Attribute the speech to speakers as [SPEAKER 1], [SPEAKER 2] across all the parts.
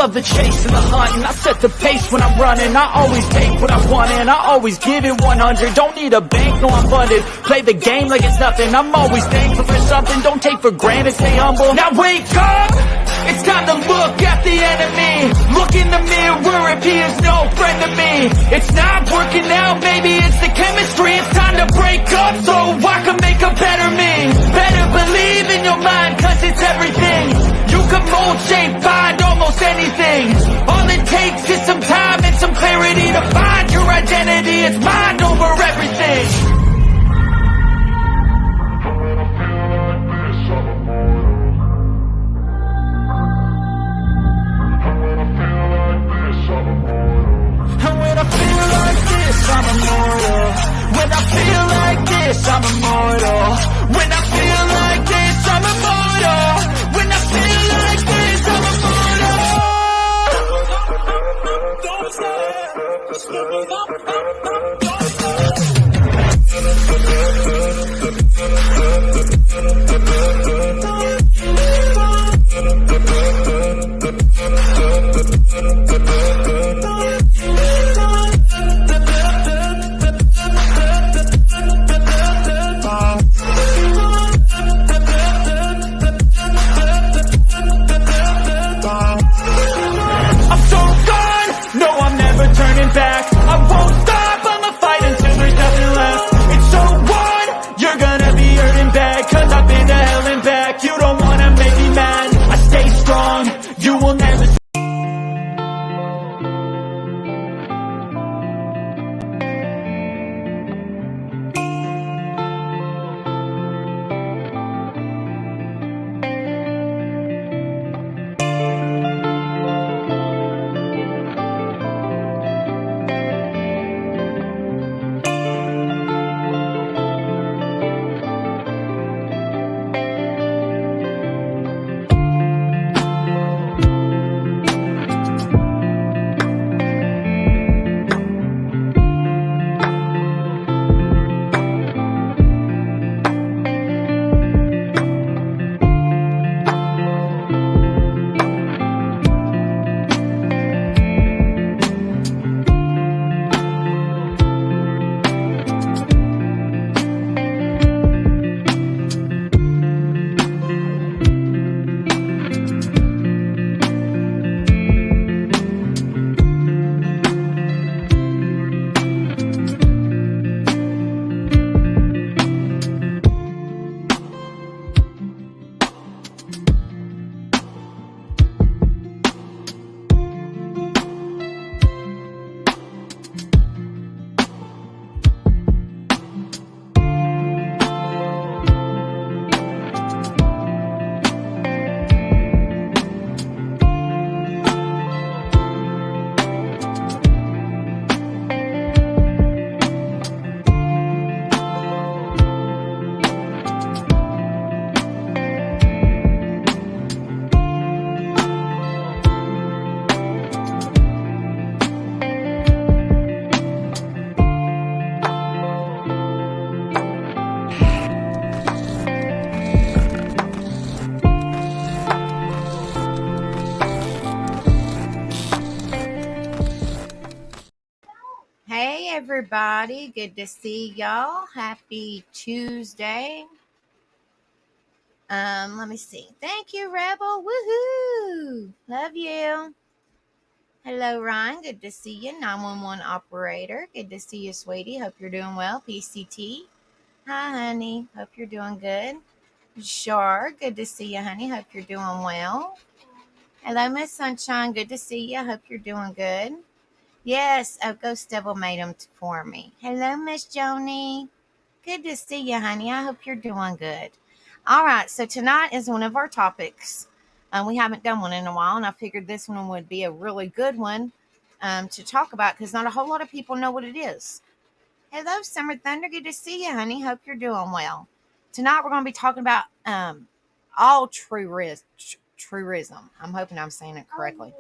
[SPEAKER 1] love the chase and the hunt, and I set the pace when I'm running. I always take what I want and I always give it 100. Don't need a bank, no I'm funded. Play the game like it's nothing. I'm always thankful for something. Don't take for granted, stay humble. Now wake up! It's time to look at the enemy. Look in the mirror if he is no friend to me. It's not working out, maybe it's the chemistry. It's time to break up so I can make a better me. Better believe in your mind, cause it's everything. You can mold, shape, find almost anything. All it takes is some time and some clarity to find your identity. It's mind over everything. I'm immortal. When I feel like this, I'm immortal. When I feel like this, I'm immortal. When I feel like this, I'm immortal. Don't back. I won't stop, I'ma fight until there's nothing left. It's so on, you're gonna be hurting bad, cause I've been to hell and back. You don't wanna make me mad, I stay strong, you will never see.
[SPEAKER 2] Everybody, good to see y'all. Happy Tuesday. Let me see. Thank you, Rebel. Woohoo! Love you. Hello, Ryan. Good to see you. 911 operator. Good to see you, sweetie. Hope you're doing well. PCT. Hi, honey. Hope you're doing good. Sure. Good to see you, honey. Hope you're doing well. Hello, Miss Sunshine. Good to see you. Hope you're doing good. Yes, Ghost Devil made them for me. Hello, Miss Joni. Good to see you, honey. I hope you're doing good. All right, so tonight is one of our topics. We haven't done one in a while, and I figured this one would be a really good one to talk about because not a whole lot of people know what it is. Hello, Summer Thunder. Good to see you, honey. Hope you're doing well. Tonight we're going to be talking about altruism. I'm hoping I'm saying it correctly.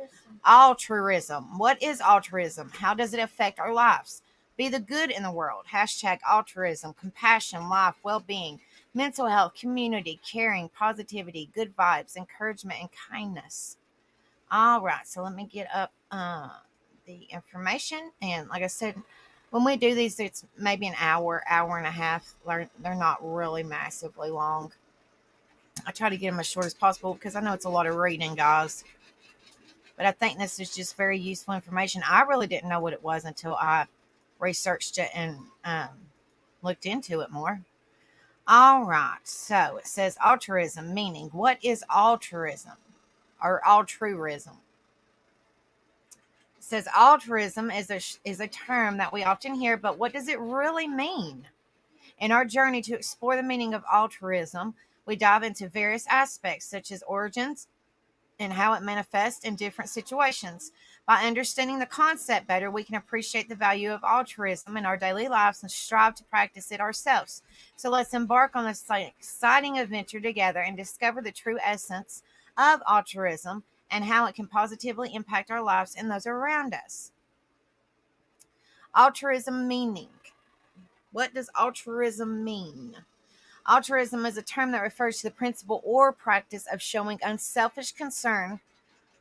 [SPEAKER 2] Altruism. What is altruism? How does it affect our lives? Be the good in the world. Hashtag altruism. Compassion, life, well-being, mental health, community, caring, positivity, good vibes, encouragement, and kindness. All right, so let me get up the information. And like I said, when we do these, it's maybe an hour, hour and a half. They're not really massively long. I try to get them as short as possible because I know it's a lot of reading, guys. But I think this is just very useful information. I really didn't know what it was until I researched it and looked into it more. All right, so it says altruism, meaning what is altruism or altruism? It says altruism is a term that we often hear, but what does it really mean? In our journey to explore the meaning of altruism, we dive into various aspects such as origins, and how it manifests in different situations. By understanding the concept better, we can appreciate the value of altruism in our daily lives and strive to practice it ourselves. So let's embark on this exciting adventure together and discover the true essence of altruism and how it can positively impact our lives and those around us. Altruism meaning. What does altruism mean? Altruism is a term that refers to the principle or practice of showing unselfish concern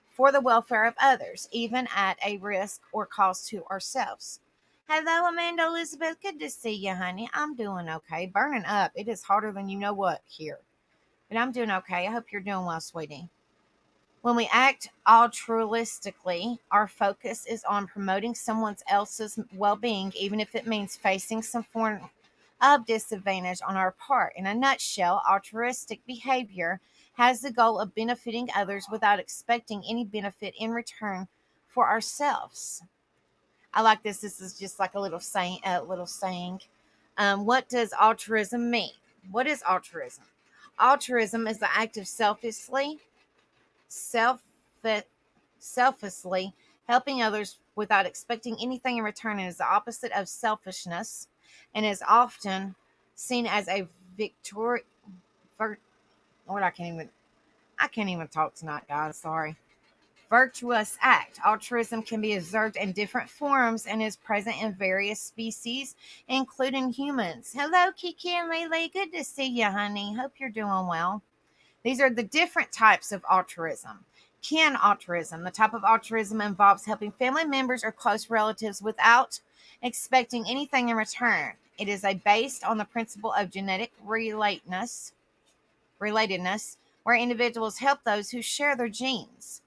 [SPEAKER 2] for the welfare of others, even at a risk or cost to ourselves. Hello, Amanda Elizabeth. Good to see you, honey. I'm doing okay. Burning up. It is hotter than you know what here. But I'm doing okay. I hope you're doing well, sweetie. When we act altruistically, our focus is on promoting someone else's well being, even if it means facing some form of disadvantage on our part. In a nutshell, altruistic behavior has the goal of benefiting others without expecting any benefit in return for ourselves. I like this. This is just like a little saying. What does altruism mean? What is altruism? Altruism is the act of self selflessly helping others without expecting anything in return, and is the opposite of selfishness and is often seen as a victory vir- what I can't even talk tonight, guys. Sorry. Virtuous act. Altruism can be observed in different forms and is present in various species, including humans. Hello, Kiki and Lily. Good to see you, honey. Hope you're doing well. These are the different types of altruism. Kin altruism. The type of altruism involves helping family members or close relatives without expecting anything in return. It is based on the principle of genetic relatedness, where individuals help those who share their genes.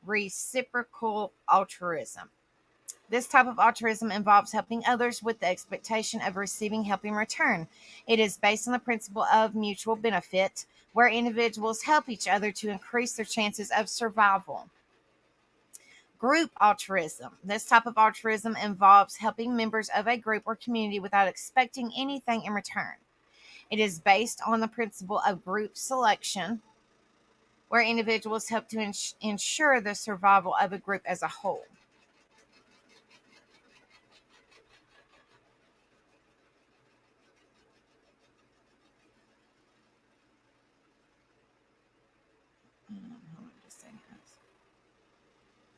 [SPEAKER 2] Reciprocal altruism. This type of altruism involves helping others with the expectation of receiving help in return. It is based on the principle of mutual benefit, where individuals help each other to increase their chances of survival. Group altruism. This type of altruism involves helping members of a group or community without expecting anything in return. It is based on the principle of group selection, where individuals help to ensure the survival of a group as a whole. Hold on just a second.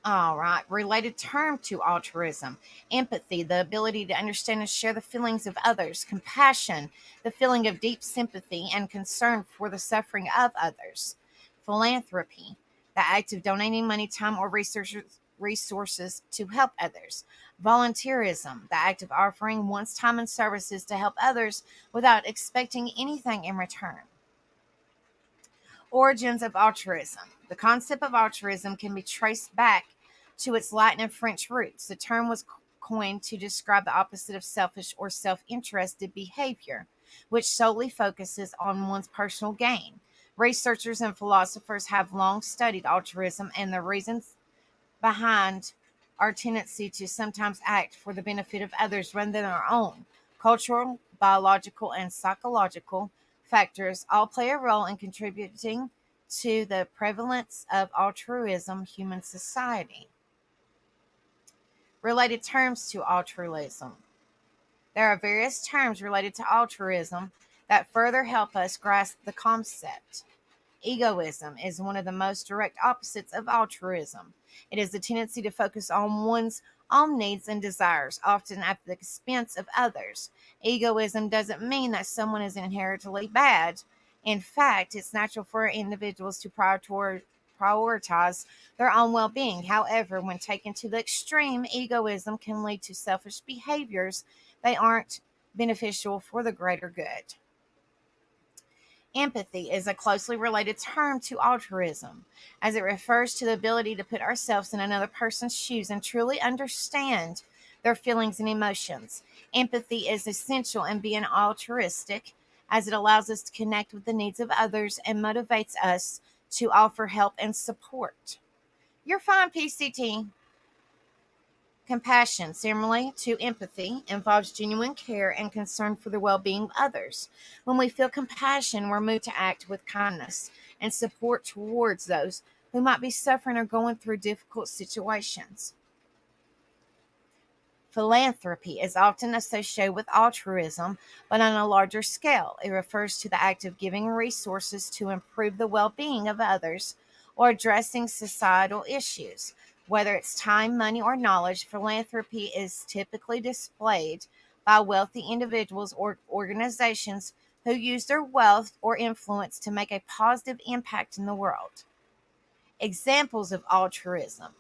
[SPEAKER 2] All right. Related term to altruism: empathy, the ability to understand and share the feelings of others; compassion, the feeling of deep sympathy and concern for the suffering of others; philanthropy, the act of donating money, time, or resources to help others; volunteerism, the act of offering one's time and services to help others without expecting anything in return. Origins of altruism. The concept of altruism can be traced back to its Latin and French roots. The term was coined to describe the opposite of selfish or self interested behavior, which solely focuses on one's personal gain. Researchers and philosophers have long studied altruism and the reasons behind our tendency to sometimes act for the benefit of others rather than our own. Cultural, biological, and psychological factors all play a role in contributing to the prevalence of altruism in human society. Related terms to altruism. There are various terms related to altruism that further help us grasp the concept. Egoism is one of the most direct opposites of altruism. It is the tendency to focus on one's own needs and desires, often at the expense of others. Egoism doesn't mean that someone is inherently bad. In fact, it's natural for individuals to prioritize their own well being. However, when taken to the extreme, egoism can lead to selfish behaviors that aren't beneficial for the greater good. Empathy is a closely related term to altruism, as it refers to the ability to put ourselves in another person's shoes and truly understand their feelings and emotions. Empathy is essential in being altruistic, as it allows us to connect with the needs of others and motivates us to offer help and support. You're fine, PCT. Compassion, similarly to empathy, involves genuine care and concern for the well being of others. When we feel compassion, we're moved to act with kindness and support towards those who might be suffering or going through difficult situations. Philanthropy is often associated with altruism, but on a larger scale. It refers to the act of giving resources to improve the well being of others or addressing societal issues. Whether it's time, money, or knowledge, philanthropy is typically displayed by wealthy individuals or organizations who use their wealth or influence to make a positive impact in the world. Examples of altruism.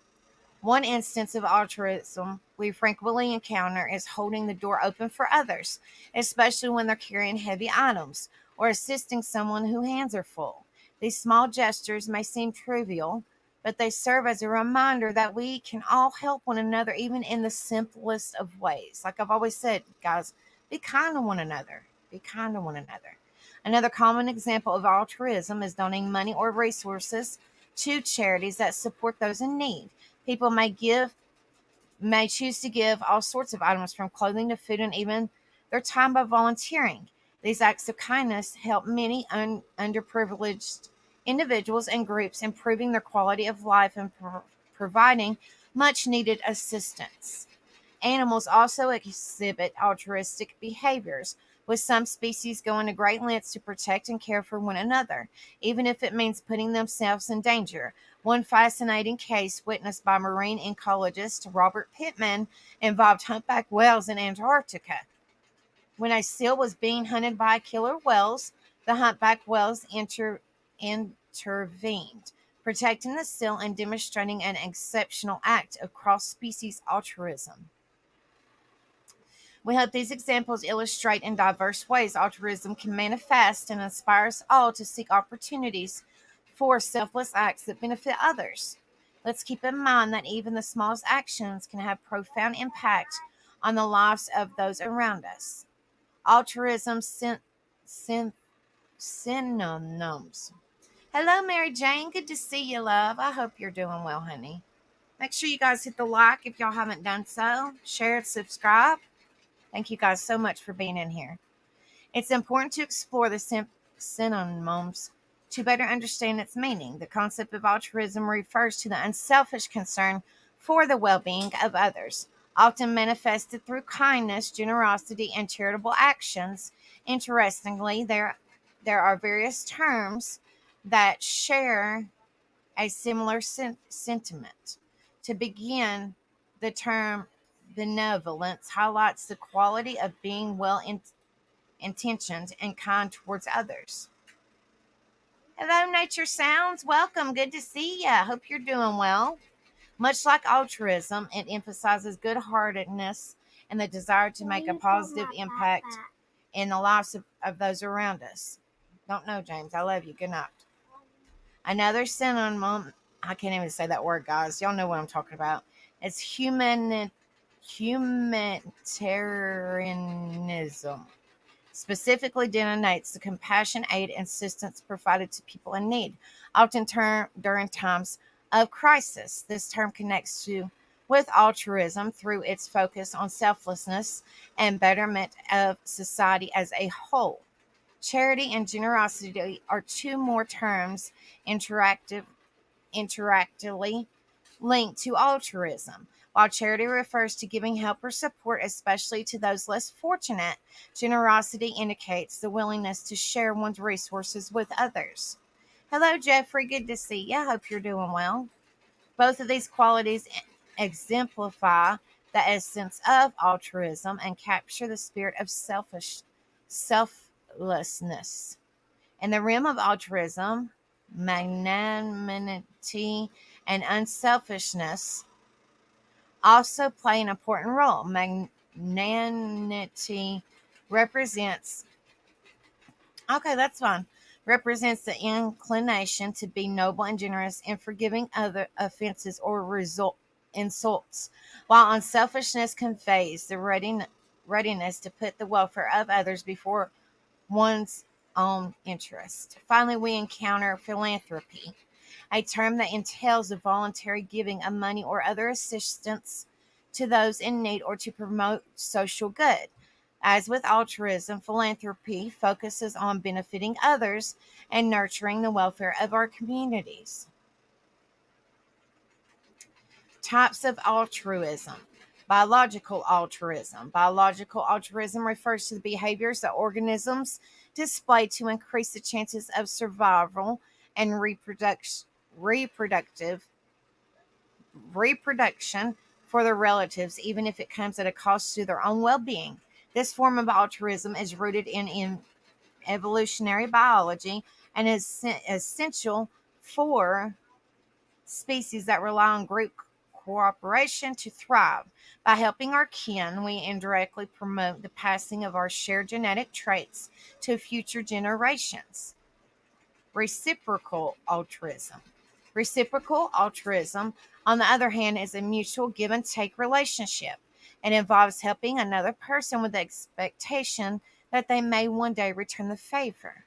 [SPEAKER 2] One instance of altruism we frequently encounter is holding the door open for others, especially when they're carrying heavy items, or assisting someone whose hands are full. These small gestures may seem trivial, but they serve as a reminder that we can all help one another, even in the simplest of ways. Like I've always said, guys, be kind to one another. Be kind to one another. Another common example of altruism is donating money or resources to charities that support those in need. People may choose to give all sorts of items from clothing to food and even their time by volunteering. These acts of kindness help many underprivileged individuals and groups, improving their quality of life and providing much needed assistance. Animals also exhibit altruistic behaviors, with some species going to great lengths to protect and care for one another, even if it means putting themselves in danger. One fascinating case witnessed by marine ecologist Robert Pittman involved humpback whales in Antarctica. When a seal was being hunted by killer whales, the humpback whales intervened, protecting the seal and demonstrating an exceptional act of cross species altruism. We hope these examples illustrate in diverse ways altruism can manifest and inspire us all to seek opportunities for selfless acts that benefit others. Let's keep in mind that even the smallest actions can have profound impact on the lives of those around us. Altruism synonyms. Hello, Mary Jane. Good to see you, love. I hope you're doing well, honey. Make sure you guys hit the like if y'all haven't done so. Share and subscribe. Thank you guys so much for being in here. It's important to explore the synonyms to better understand its meaning. The concept of altruism refers to the unselfish concern for the well being of others, often manifested through kindness, generosity, and charitable actions. Interestingly, there are various terms that share a similar sentiment. To begin, the term benevolence highlights the quality of being well intentioned and kind towards others. Hello, Nature Sounds. Welcome. Good to see ya. Hope you're doing well. Much like altruism, it emphasizes good heartedness and the desire to make a positive impact in the lives of those around us. Don't know, James. I love you. Good night. Another synonym, I can't even say that word, guys. Y'all know what I'm talking about. It's humanitarianism. Specifically denotes the compassion, aid, and assistance provided to people in need, often during times of crisis. This term connects with altruism through its focus on selflessness and betterment of society as a whole. Charity and generosity are two more terms interactively linked to altruism. While charity refers to giving help or support, especially to those less fortunate, generosity indicates the willingness to share one's resources with others. Hello, Jeffrey. Good to see you. I hope you're doing well. Both of these qualities exemplify the essence of altruism and capture the spirit of selflessness. In the realm of altruism, magnanimity, and unselfishness also play an important role. Magnanimity represents, okay, that's fine, represents the inclination to be noble and generous in forgiving other offenses or result insults, while unselfishness conveys the readiness to put the welfare of others before one's own interest. Finally, we encounter philanthropy, a term that entails the voluntary giving of money or other assistance to those in need or to promote social good. As with altruism, philanthropy focuses on benefiting others and nurturing the welfare of our communities. Types of altruism. Biological altruism. Biological altruism refers to the behaviors that organisms display to increase the chances of survival and reproductive reproduction for their relatives, even if it comes at a cost to their own well-being. This form of altruism is rooted in evolutionary biology and is essential for species that rely on group cooperation to thrive. By helping our kin, we indirectly promote the passing of our shared genetic traits to future generations. Reciprocal altruism. Reciprocal altruism, on the other hand, is a mutual give and take relationship. It involves helping another person with the expectation that they may one day return the favor.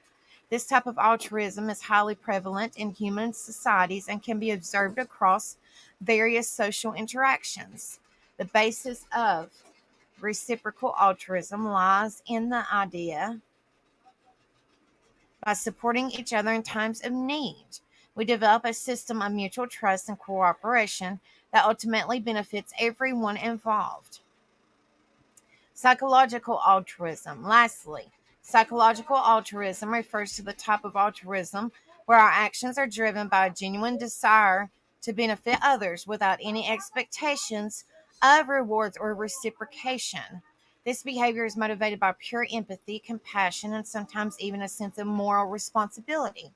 [SPEAKER 2] This type of altruism is highly prevalent in human societies and can be observed across various social interactions. The basis of reciprocal altruism lies in the idea by supporting each other in times of need. We develop a system of mutual trust and cooperation that ultimately benefits everyone involved. Psychological altruism. Lastly, psychological altruism refers to the type of altruism where our actions are driven by a genuine desire to benefit others without any expectations of rewards or reciprocation. This behavior is motivated by pure empathy, compassion, and sometimes even a sense of moral responsibility.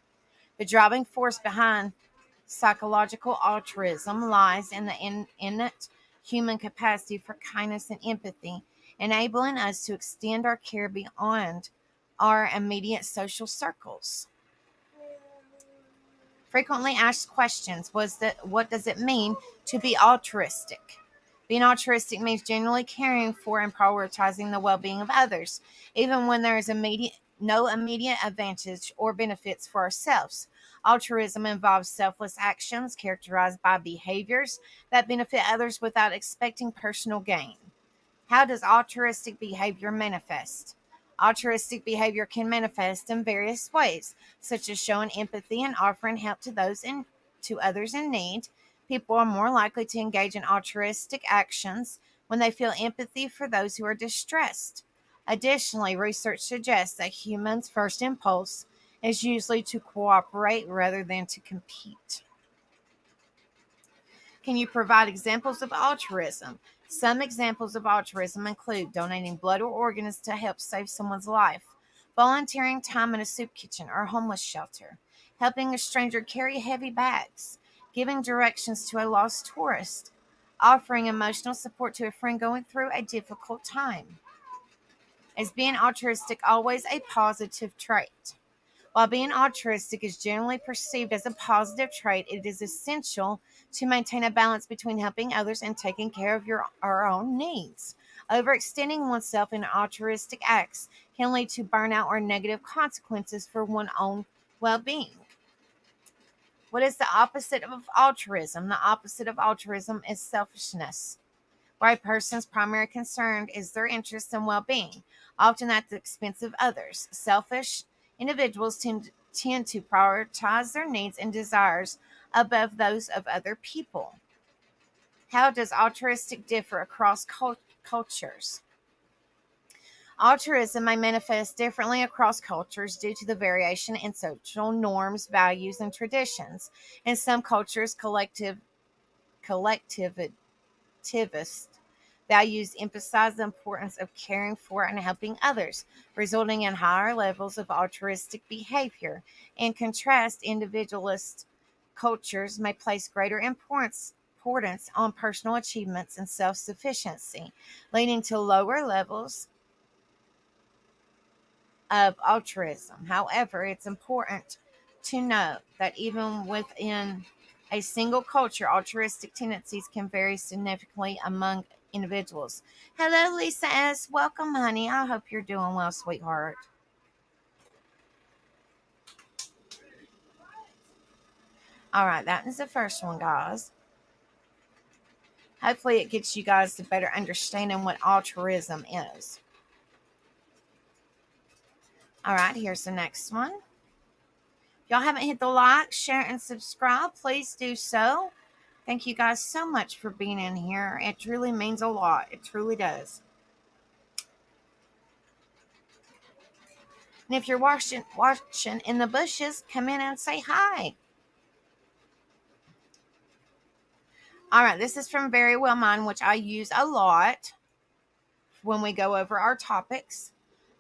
[SPEAKER 2] The driving force behind psychological altruism lies in the innate human capacity for kindness and empathy, enabling us to extend our care beyond our immediate social circles. Frequently asked questions was that what does it mean to be altruistic? Being altruistic means genuinely caring for and prioritizing the well-being of others, even when there is no immediate advantage or benefits for ourselves. Altruism involves selfless actions characterized by behaviors that benefit others without expecting personal gain. How does altruistic behavior manifest? Altruistic behavior can manifest in various ways, such as showing empathy and offering help to others in need. People are more likely to engage in altruistic actions when they feel empathy for those who are distressed. Additionally, research suggests that humans' first impulse is usually to cooperate rather than to compete. Can you provide examples of altruism? Some examples of altruism include donating blood or organs to help save someone's life, volunteering time in a soup kitchen or homeless shelter, helping a stranger carry heavy bags, giving directions to a lost tourist, offering emotional support to a friend going through a difficult time. Is being altruistic always a positive trait? While being altruistic is generally perceived as a positive trait, it is essential to maintain a balance between helping others and taking care of our own needs. Overextending oneself in altruistic acts can lead to burnout or negative consequences for one's own well being. What is the opposite of altruism? The opposite of altruism is selfishness, where a person's primary concern is their interest and well being, often at the expense of others. Selfish individuals tend to prioritize their needs and desires above those of other people. How does altruistic differ across cultures? Altruism may manifest differently across cultures due to the variation in social norms, values, and traditions. In some cultures, collectivist Values emphasize the importance of caring for and helping others, resulting in higher levels of altruistic behavior. In contrast, individualist cultures may place greater importance on personal achievements and self sufficiency, leading to lower levels of altruism. However, it's important to note that even within a single culture, altruistic tendencies can vary significantly among individuals. Hello, Lisa S. Welcome, honey. I hope you're doing well, sweetheart. All right, that is the first one, guys. Hopefully, it gets you guys to better understanding what altruism is. All right, here's the next one. If y'all haven't hit the like, share, and subscribe, please do so. Thank you guys so much for being in here. It truly means a lot. It truly does. And if you're watching in the bushes, come in and say hi. All right, this is from Very Well Mind, which I use a lot when we go over our topics.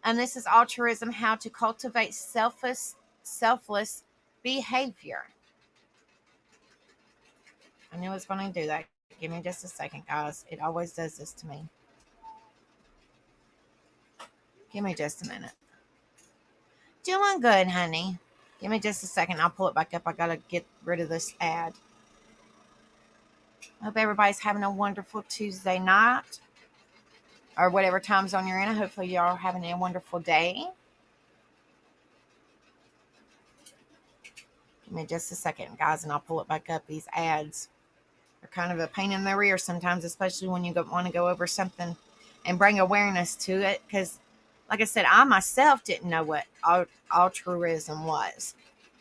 [SPEAKER 2] And this is altruism, how to cultivate selfless behavior. I knew it was going to do that. Give me just a second, guys. It always does this to me. Give me just a minute. Doing good, honey. Give me just a second. I'll pull it back up. I got to get rid of this ad. Hope everybody's having a wonderful Tuesday night or whatever time zone you're in. Hopefully y'all are having a wonderful day. Give me just a second, guys, and I'll pull it back up. These ads are kind of a pain in the rear sometimes, especially when you want to go over something and bring awareness to it. Because, like I said, I myself didn't know what altruism was.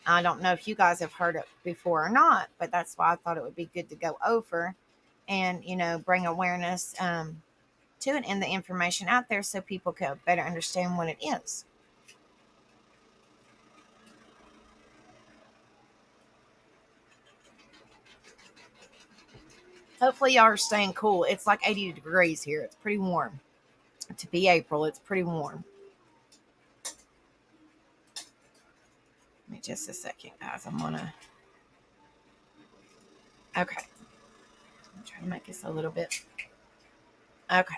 [SPEAKER 2] I don't know if you guys have heard it before or not, but that's why I thought it would be good to go over and, bring awareness to it and the information out there so people can better understand what it is. Hopefully y'all are staying cool. It's like 80 degrees here. It's pretty warm. To be April, it's pretty warm. Give me just a second, guys. Okay. I'm trying to make this a little bit. Okay.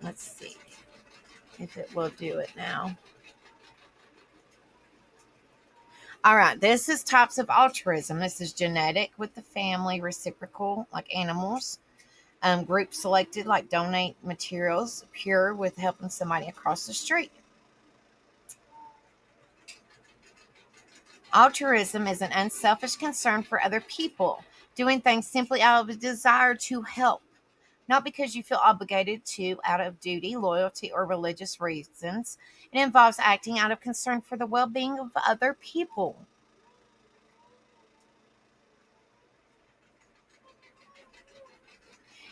[SPEAKER 2] Let's see if it will do it now. All right. This is types of altruism. This is genetic with the family, reciprocal like animals, group selected like donate materials, pure with helping somebody across the street. Altruism is an unselfish concern for other people, doing things simply out of a desire to help, not because you feel obligated to out of duty, loyalty, or religious reasons. It involves acting out of concern for the well-being of other people.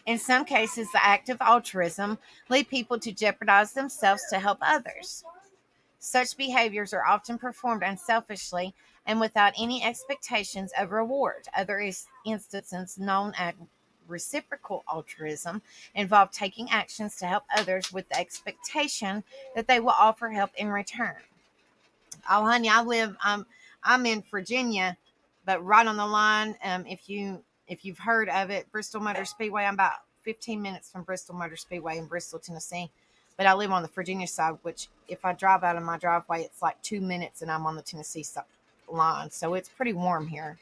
[SPEAKER 2] In some cases, the act of altruism lead people to jeopardize themselves to help others. Such behaviors are often performed unselfishly and without any expectations of reward. Other instances, known as reciprocal altruism, involve taking actions to help others with the expectation that they will offer help in return. Oh, honey, I'm in Virginia, but right on the line. If you've heard of it, Bristol Motor Speedway. I'm about 15 minutes from Bristol Motor Speedway in Bristol, Tennessee. But I live on the Virginia side, which if I drive out of my driveway, it's like 2 minutes and I'm on the Tennessee line. So it's pretty warm here.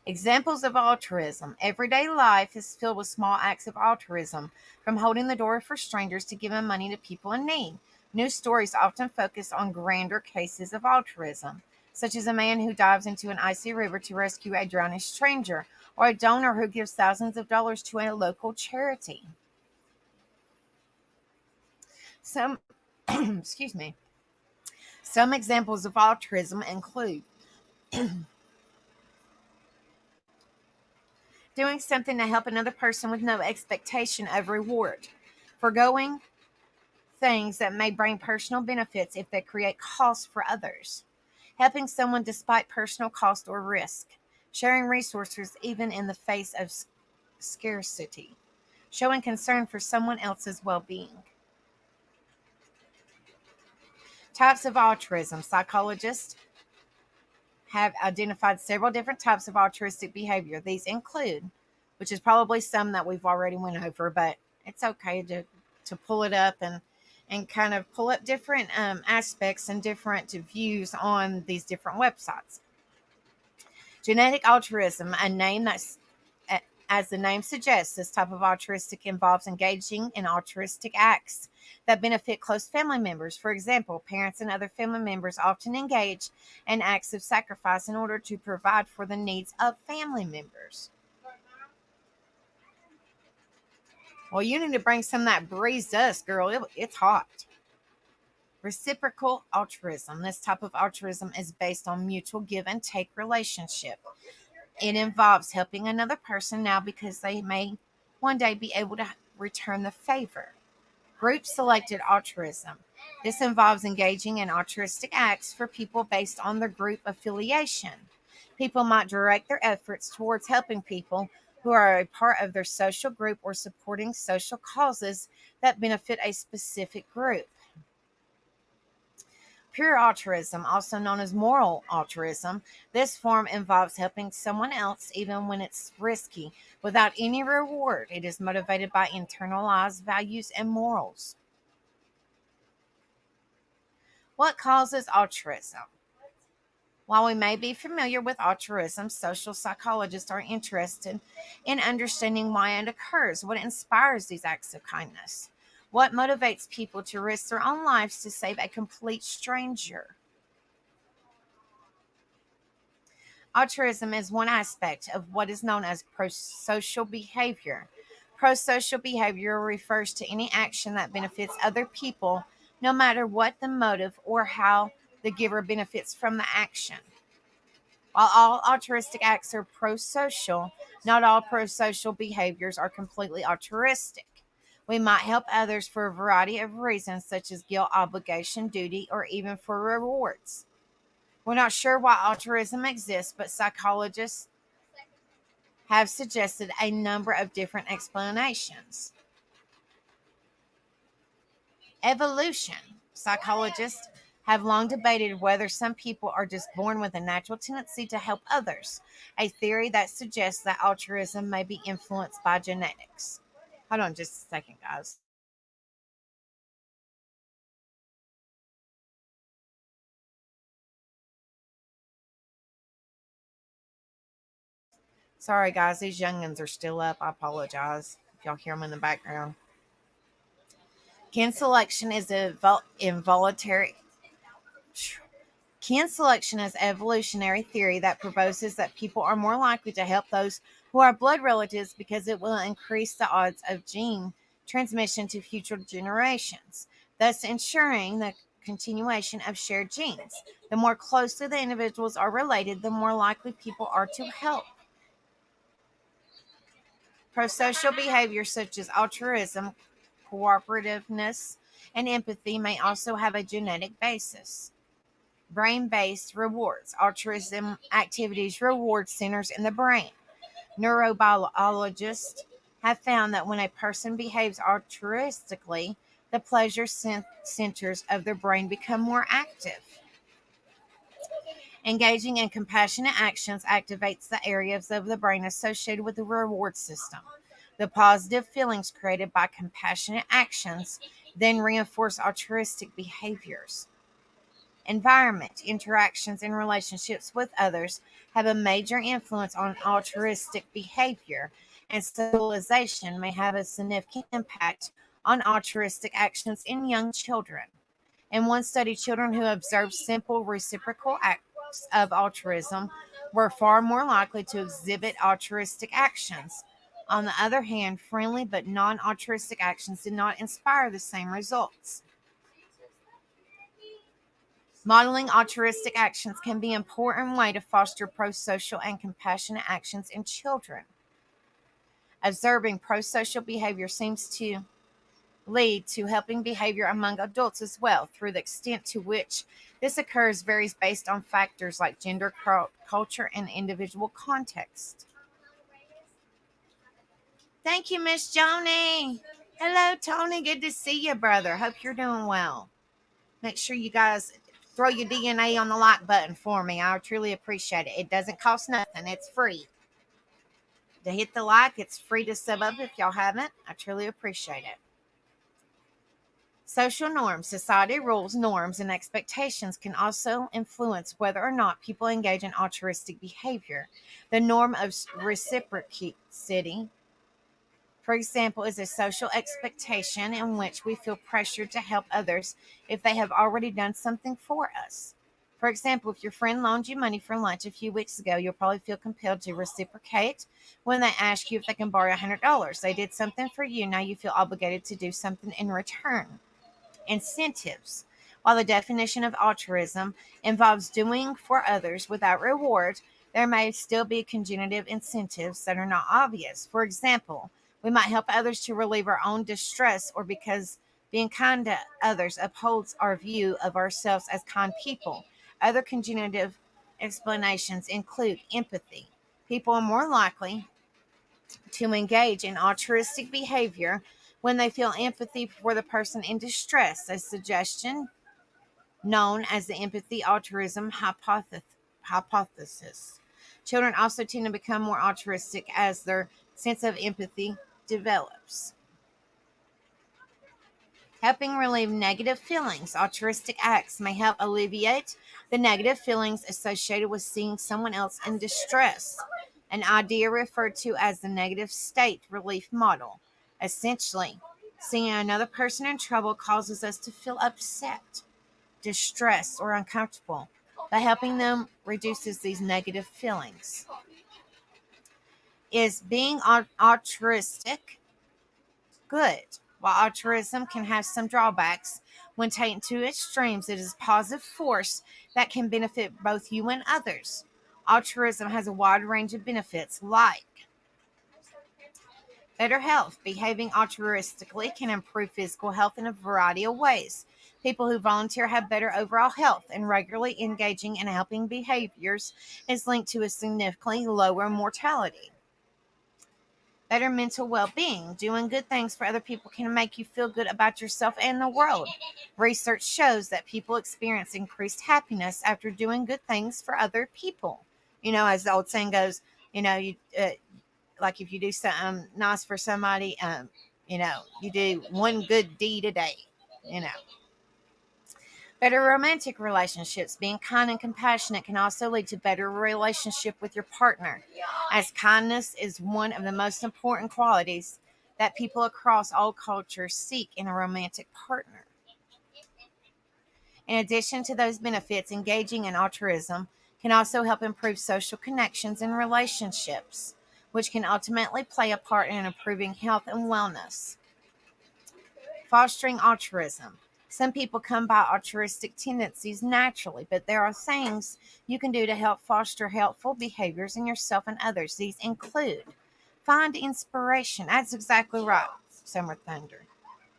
[SPEAKER 2] Examples of altruism. Everyday life is filled with small acts of altruism, from holding the door for strangers to giving money to people in need. News stories often focus on grander cases of altruism, such as a man who dives into an icy river to rescue a drowning stranger, or a donor who gives thousands of dollars to a local charity. Some, excuse me, some examples of altruism include doing something to help another person with no expectation of reward, forgoing things that may bring personal benefits if they create costs for others, helping someone despite personal cost or risk, sharing resources even in the face of scarcity, showing concern for someone else's well being. Types of altruism. Psychologists have identified several different types of altruistic behavior. These include, which is probably some that we've already went over, but it's okay to pull it up and kind of pull up different aspects and different views on these different websites. Genetic altruism, a name that's as the name suggests, this type of altruistic involves engaging in altruistic acts that benefit close family members. For example, parents and other family members often engage in acts of sacrifice in order to provide for the needs of family members. Well, you need to bring some of that breeze to us, girl. It's hot. Reciprocal altruism. This type of altruism is based on mutual give and take relationship. It involves helping another person now because they may one day be able to return the favor. Group selected altruism. This involves engaging in altruistic acts for people based on their group affiliation. People might direct their efforts towards helping people who are a part of their social group or supporting social causes that benefit a specific group. Pure altruism, also known as moral altruism, this form involves helping someone else even when it's risky, without any reward. It is motivated by internalized values and morals. What causes altruism? While we may be familiar with altruism, social psychologists are interested in understanding why it occurs, what inspires these acts of kindness, what motivates people to risk their own lives to save a complete stranger. Altruism is one aspect of what is known as prosocial behavior. Prosocial behavior refers to any action that benefits other people, no matter what the motive or how the giver benefits from the action. While all altruistic acts are prosocial, not all prosocial behaviors are completely altruistic. We might help others for a variety of reasons, such as guilt, obligation, duty, or even for rewards. We're not sure why altruism exists, but psychologists have suggested a number of different explanations. Evolution. Psychologists have long debated whether some people are just born with a natural tendency to help others, a theory that suggests that altruism may be influenced by genetics. Hold on just a second, guys. Sorry, guys, these youngins are still up. I apologize if y'all hear them in the background. Kin selection is involuntary. Kin selection is evolutionary theory that proposes that people are more likely to help those who are blood relatives because it will increase the odds of gene transmission to future generations, thus ensuring the continuation of shared genes. The more closely the individuals are related, the more likely people are to help. Prosocial behavior such as altruism, cooperativeness, and empathy may also have a genetic basis. Brain based rewards. Altruism activities reward centers in the brain. Neurobiologists have found that when a person behaves altruistically, the pleasure centers of their brain become more active. Engaging in compassionate actions activates the areas of the brain associated with the reward system. The positive feelings created by compassionate actions then reinforce altruistic behaviors. Environment, interactions, and relationships with others have a major influence on altruistic behavior, and civilization may have a significant impact on altruistic actions in young children. In one study, children who observed simple reciprocal acts of altruism were far more likely to exhibit altruistic actions. On the other hand, friendly but non altruistic actions did not inspire the same results. Modeling altruistic actions can be an important way to foster pro-social and compassionate actions in children. Observing pro-social behavior seems to lead to helping behavior among adults as well. Through the extent to which this occurs varies based on factors like gender, culture, and individual context. Thank you, Miss Joni. Hello, Tony. Good to see you, brother. Hope you're doing well. Make sure you guys throw your DNA on the like button for me. I truly appreciate it. It doesn't cost nothing. It's free. To hit the like, it's free to sub up if y'all haven't. I truly appreciate it. Social norms, society rules, norms, and expectations can also influence whether or not people engage in altruistic behavior. The norm of reciprocity, for example, is a social expectation in which we feel pressured to help others if they have already done something for us. For example, if your friend loaned you money for lunch a few weeks ago, you'll probably feel compelled to reciprocate when they ask you if they can borrow $100. They did something for you, now you feel obligated to do something in return. Incentives. While the definition of altruism involves doing for others without reward, there may still be cognitive incentives that are not obvious. For example, we might help others to relieve our own distress or because being kind to others upholds our view of ourselves as kind people. Other cognitive explanations include empathy. People are more likely to engage in altruistic behavior when they feel empathy for the person in distress, a suggestion known as the empathy altruism hypothesis. Children also tend to become more altruistic as their sense of empathy develops. Helping relieve negative feelings. Altruistic acts may help alleviate the negative feelings associated with seeing someone else in distress, an idea referred to as the negative state relief model. Essentially, seeing another person in trouble causes us to feel upset, distressed, or uncomfortable. By helping them reduces these negative feelings. Is being altruistic good? While altruism can have some drawbacks, when taken to extremes, it is a positive force that can benefit both you and others. Altruism has a wide range of benefits like better health. Behaving altruistically can improve physical health in a variety of ways. People who volunteer have better overall health, and regularly engaging in helping behaviors is linked to a significantly lower mortality. Better mental well being. Doing good things for other people can make you feel good about yourself and the world. Research shows that people experience increased happiness after doing good things for other people. As the old saying goes, you like if you do something nice for somebody, you do one good deed a day, you know. Better romantic relationships. Being kind and compassionate can also lead to better relationship with your partner, as kindness is one of the most important qualities that people across all cultures seek in a romantic partner. In addition to those benefits, engaging in altruism can also help improve social connections and relationships, which can ultimately play a part in improving health and wellness. Fostering altruism. Some people come by altruistic tendencies naturally, but there are things you can do to help foster helpful behaviors in yourself and others. These include find inspiration. That's exactly right, Summer Thunder.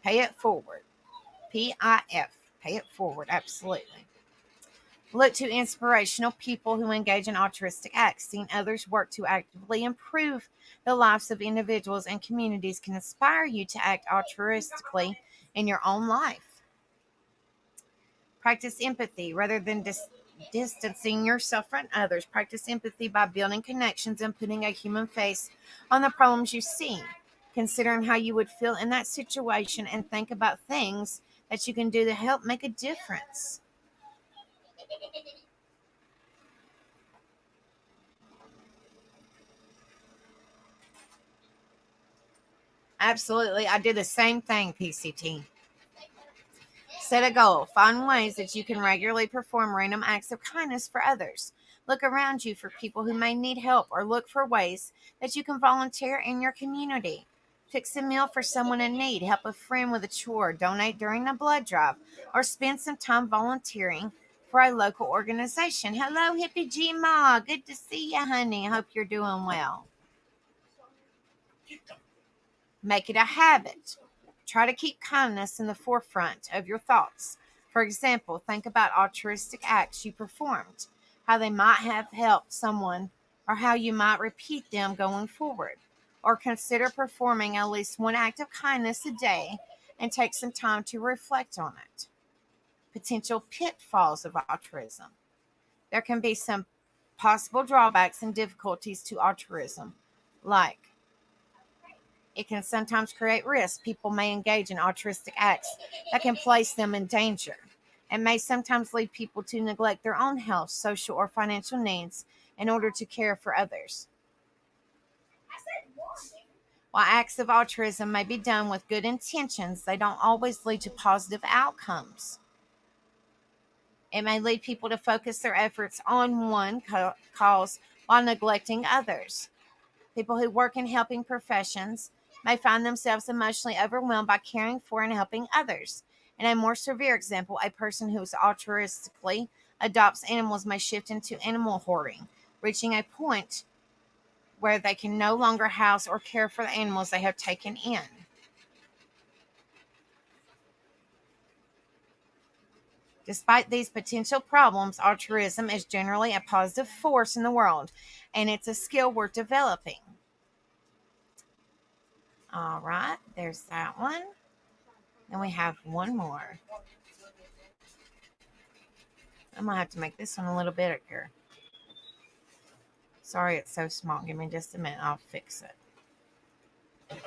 [SPEAKER 2] Pay it forward. PIF. Pay it forward. Absolutely. Look to inspirational people who engage in altruistic acts. Seeing others work to actively improve the lives of individuals and communities can inspire you to act altruistically in your own life. Practice empathy rather than distancing yourself from others. Practice empathy by building connections and putting a human face on the problems you see. Considering how you would feel in that situation and think about things that you can do to help make a difference. Absolutely. I do the same thing, PCT. Set a goal. Find ways that you can regularly perform random acts of kindness for others. Look around you for people who may need help or look for ways that you can volunteer in your community. Fix a meal for someone in need, help a friend with a chore, donate during a blood drive, or spend some time volunteering for a local organization. Hello, Hippie G Ma. Good to see you, honey. I hope you're doing well. Make it a habit. Try to keep kindness in the forefront of your thoughts. For example, think about altruistic acts you performed, how they might have helped someone, or how you might repeat them going forward. Or consider performing at least one act of kindness a day and take some time to reflect on it. Potential pitfalls of altruism. There can be some possible drawbacks and difficulties to altruism, like it can sometimes create risk. People may engage in altruistic acts that can place them in danger. It may sometimes lead people to neglect their own health, social, or financial needs in order to care for others. While acts of altruism may be done with good intentions, they don't always lead to positive outcomes. It may lead people to focus their efforts on one cause while neglecting others. People who work in helping professions may find themselves emotionally overwhelmed by caring for and helping others. In a more severe example, a person who is altruistically adopts animals may shift into animal hoarding, reaching a point where they can no longer house or care for the animals they have taken in. Despite these potential problems, altruism is generally a positive force in the world, and it's a skill worth developing. All right, there's that one. Then we have one more. I'm going to have to make this one a little bit bigger. Sorry, it's so small. Give me just a minute. I'll fix it.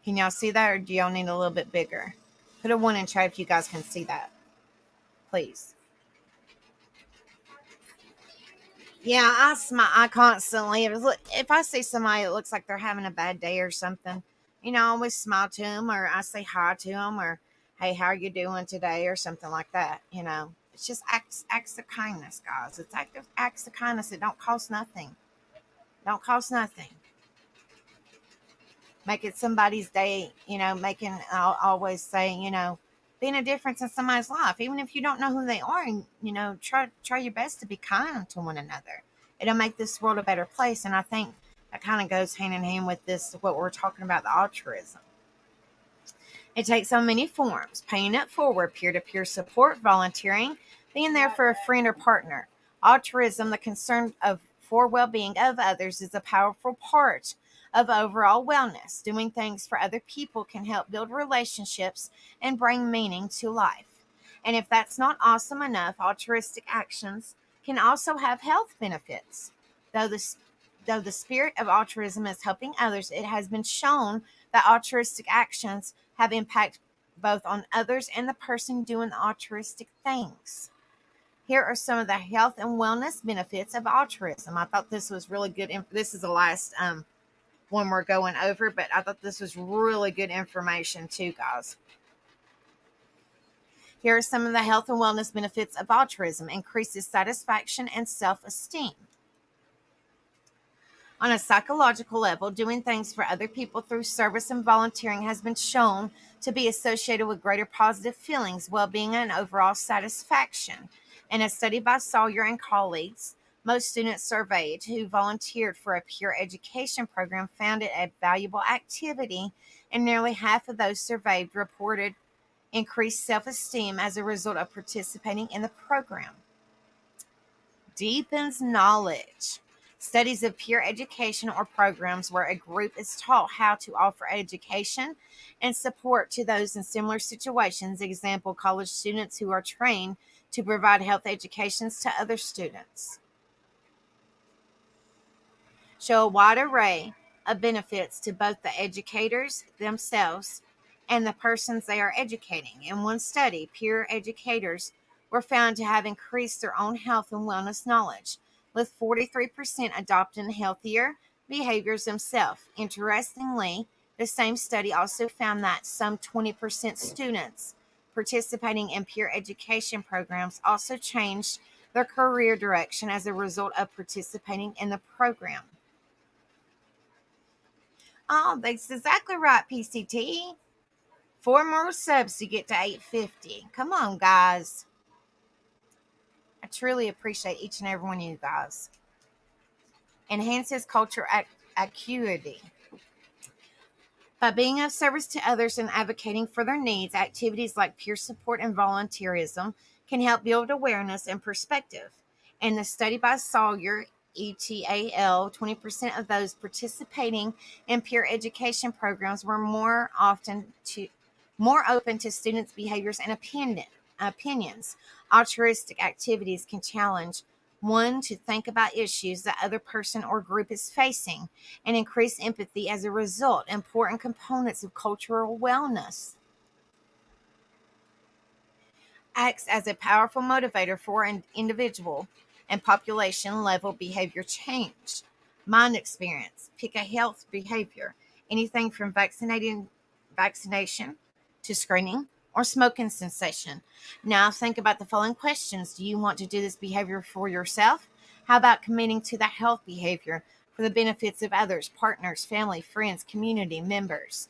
[SPEAKER 2] Can y'all see that, or do y'all need a little bit bigger? Put a 1 in chat if you guys can see that, please. Yeah, I constantly, if I see somebody that looks like they're having a bad day or something, I always smile to them, or I say hi to them, or hey, how are you doing today, or something like that. It's just acts of kindness, guys. It's acts of kindness. It don't cost nothing. Don't cost nothing. Making somebody's day, I'll always say, being a difference in somebody's life, even if you don't know who they are, and, try your best to be kind to one another. It'll make this world a better place. And I think that kind of goes hand in hand with this, what we're talking about, the altruism. It takes on many forms: paying it forward, peer-to-peer support, volunteering, being there for a friend or partner. Altruism, the concern for well-being of others, is a powerful part of overall wellness. Doing things for other people can help build relationships and bring meaning to life. And if that's not awesome enough, altruistic actions can also have health benefits. Though the spirit of altruism is helping others, it has been shown that altruistic actions have impact both on others and the person doing the altruistic things. Here are some of the health and wellness benefits of altruism. I thought this was really good. This is the last one we're going over, but I thought this was really good information too, guys. Here are some of the health and wellness benefits of altruism. Increases satisfaction and self-esteem. On a psychological level, doing things for other people through service and volunteering has been shown to be associated with greater positive feelings, well-being, and overall satisfaction. In a study by Sawyer and colleagues, most students surveyed who volunteered for a peer education program found it a valuable activity, and nearly half of those surveyed reported increased self-esteem as a result of participating in the program. Deepens knowledge. Studies of peer education or programs where a group is taught how to offer education and support to those in similar situations. Example, college students who are trained to provide health educations to other students. Show a wide array of benefits to both the educators themselves and the persons they are educating. In one study, peer educators were found to have increased their own health and wellness knowledge, with 43% adopting healthier behaviors themselves. Interestingly, the same study also found that some 20% students participating in peer education programs also changed their career direction as a result of participating in the program. Oh, that's exactly right, PCT. 4 more subs to get to 850. Come on, guys. I truly appreciate each and every one of you guys. Enhances culture acuity. By being of service to others and advocating for their needs, activities like peer support and volunteerism can help build awareness and perspective. In the study by Sawyer, ETAL, 20% of those participating in peer education programs were more open to students' behaviors and opinions. Altruistic activities can challenge one to think about issues the other person or group is facing and increase empathy as a result, important components of cultural wellness. Acts as a powerful motivator for an individual and population level behavior change. Mind experience. Pick a health behavior. Anything from vaccination to screening or smoking cessation. Now think about the following questions. Do you want to do this behavior for yourself? How about committing to the health behavior for the benefits of others, partners, family, friends, community members?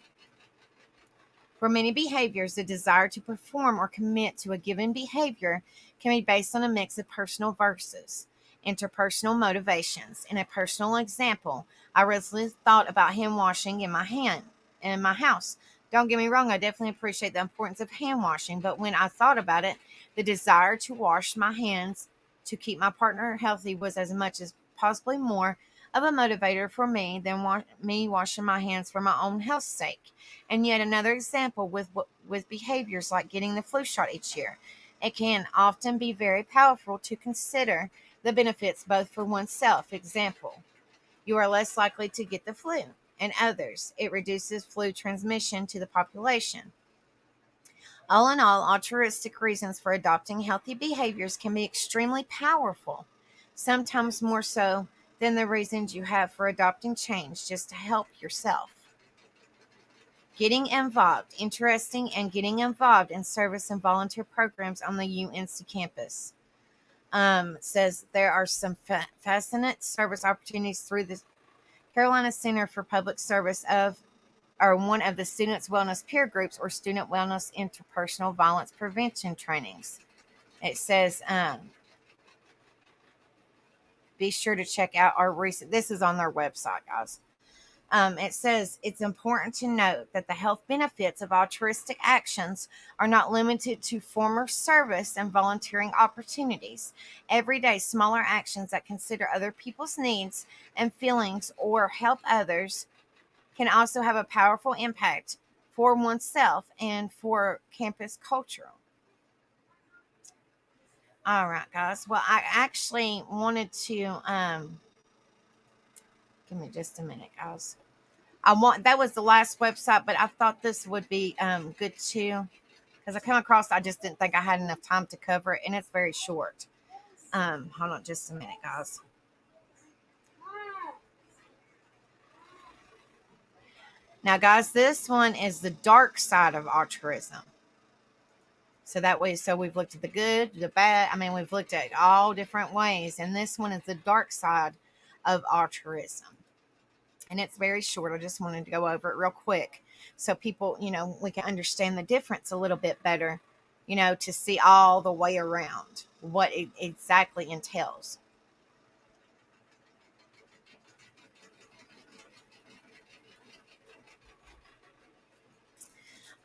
[SPEAKER 2] For many behaviors, the desire to perform or commit to a given behavior can be based on a mix of personal versus interpersonal motivations. In a personal example, I recently thought about hand washing in my house. Don't get me wrong, I definitely appreciate the importance of hand washing, but when I thought about it, the desire to wash my hands to keep my partner healthy was as much as possibly more of a motivator for me than me washing my hands for my own health's sake. And yet another example with behaviors like getting the flu shot each year. It can often be very powerful to consider the benefits both for oneself. Example, you are less likely to get the flu, and others, it reduces flu transmission to the population. All in all, altruistic reasons for adopting healthy behaviors can be extremely powerful, sometimes more so than the reasons you have for adopting change just to help yourself. Getting involved, interesting, and getting involved in service and volunteer programs on the UNC campus. Says there are some fascinating service opportunities through the Carolina Center for Public Service or one of the students' wellness peer groups or student wellness interpersonal violence prevention trainings. It says, be sure to check out our recent, this is on their website, guys. It says it's important to note that the health benefits of altruistic actions are not limited to former service and volunteering opportunities. Everyday smaller actions that consider other people's needs and feelings or help others can also have a powerful impact for oneself and for campus culture. All right, guys. Well, I actually wanted to give me just a minute, guys. That was the last website, but I thought this would be good too because I come across. I just didn't think I had enough time to cover it, and it's very short. Hold on, just a minute, guys. Now, guys, this one is the dark side of altruism. So that way, so we've looked at the good, the bad. I mean, we've looked at all different ways, and this one is the dark side of altruism. And it's very short. I just wanted to go over it real quick so people, we can understand the difference a little bit better, to see all the way around what it exactly entails.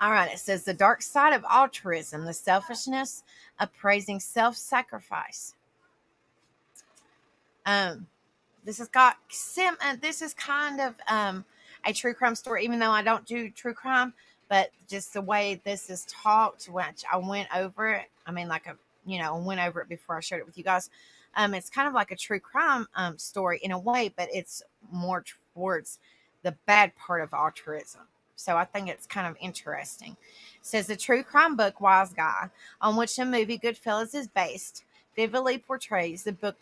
[SPEAKER 2] All right, it says the dark side of altruism, the selfishness of praising self-sacrifice. This is kind of a true crime story, even though I don't do true crime, but just the way this is talked, which I went over it. I mean, I went over it before I shared it with you guys. It's kind of like a true crime story in a way, but it's more towards the bad part of altruism. So I think it's kind of interesting. It says the true crime book Wise Guy, on which the movie Goodfellas is based, vividly portrays the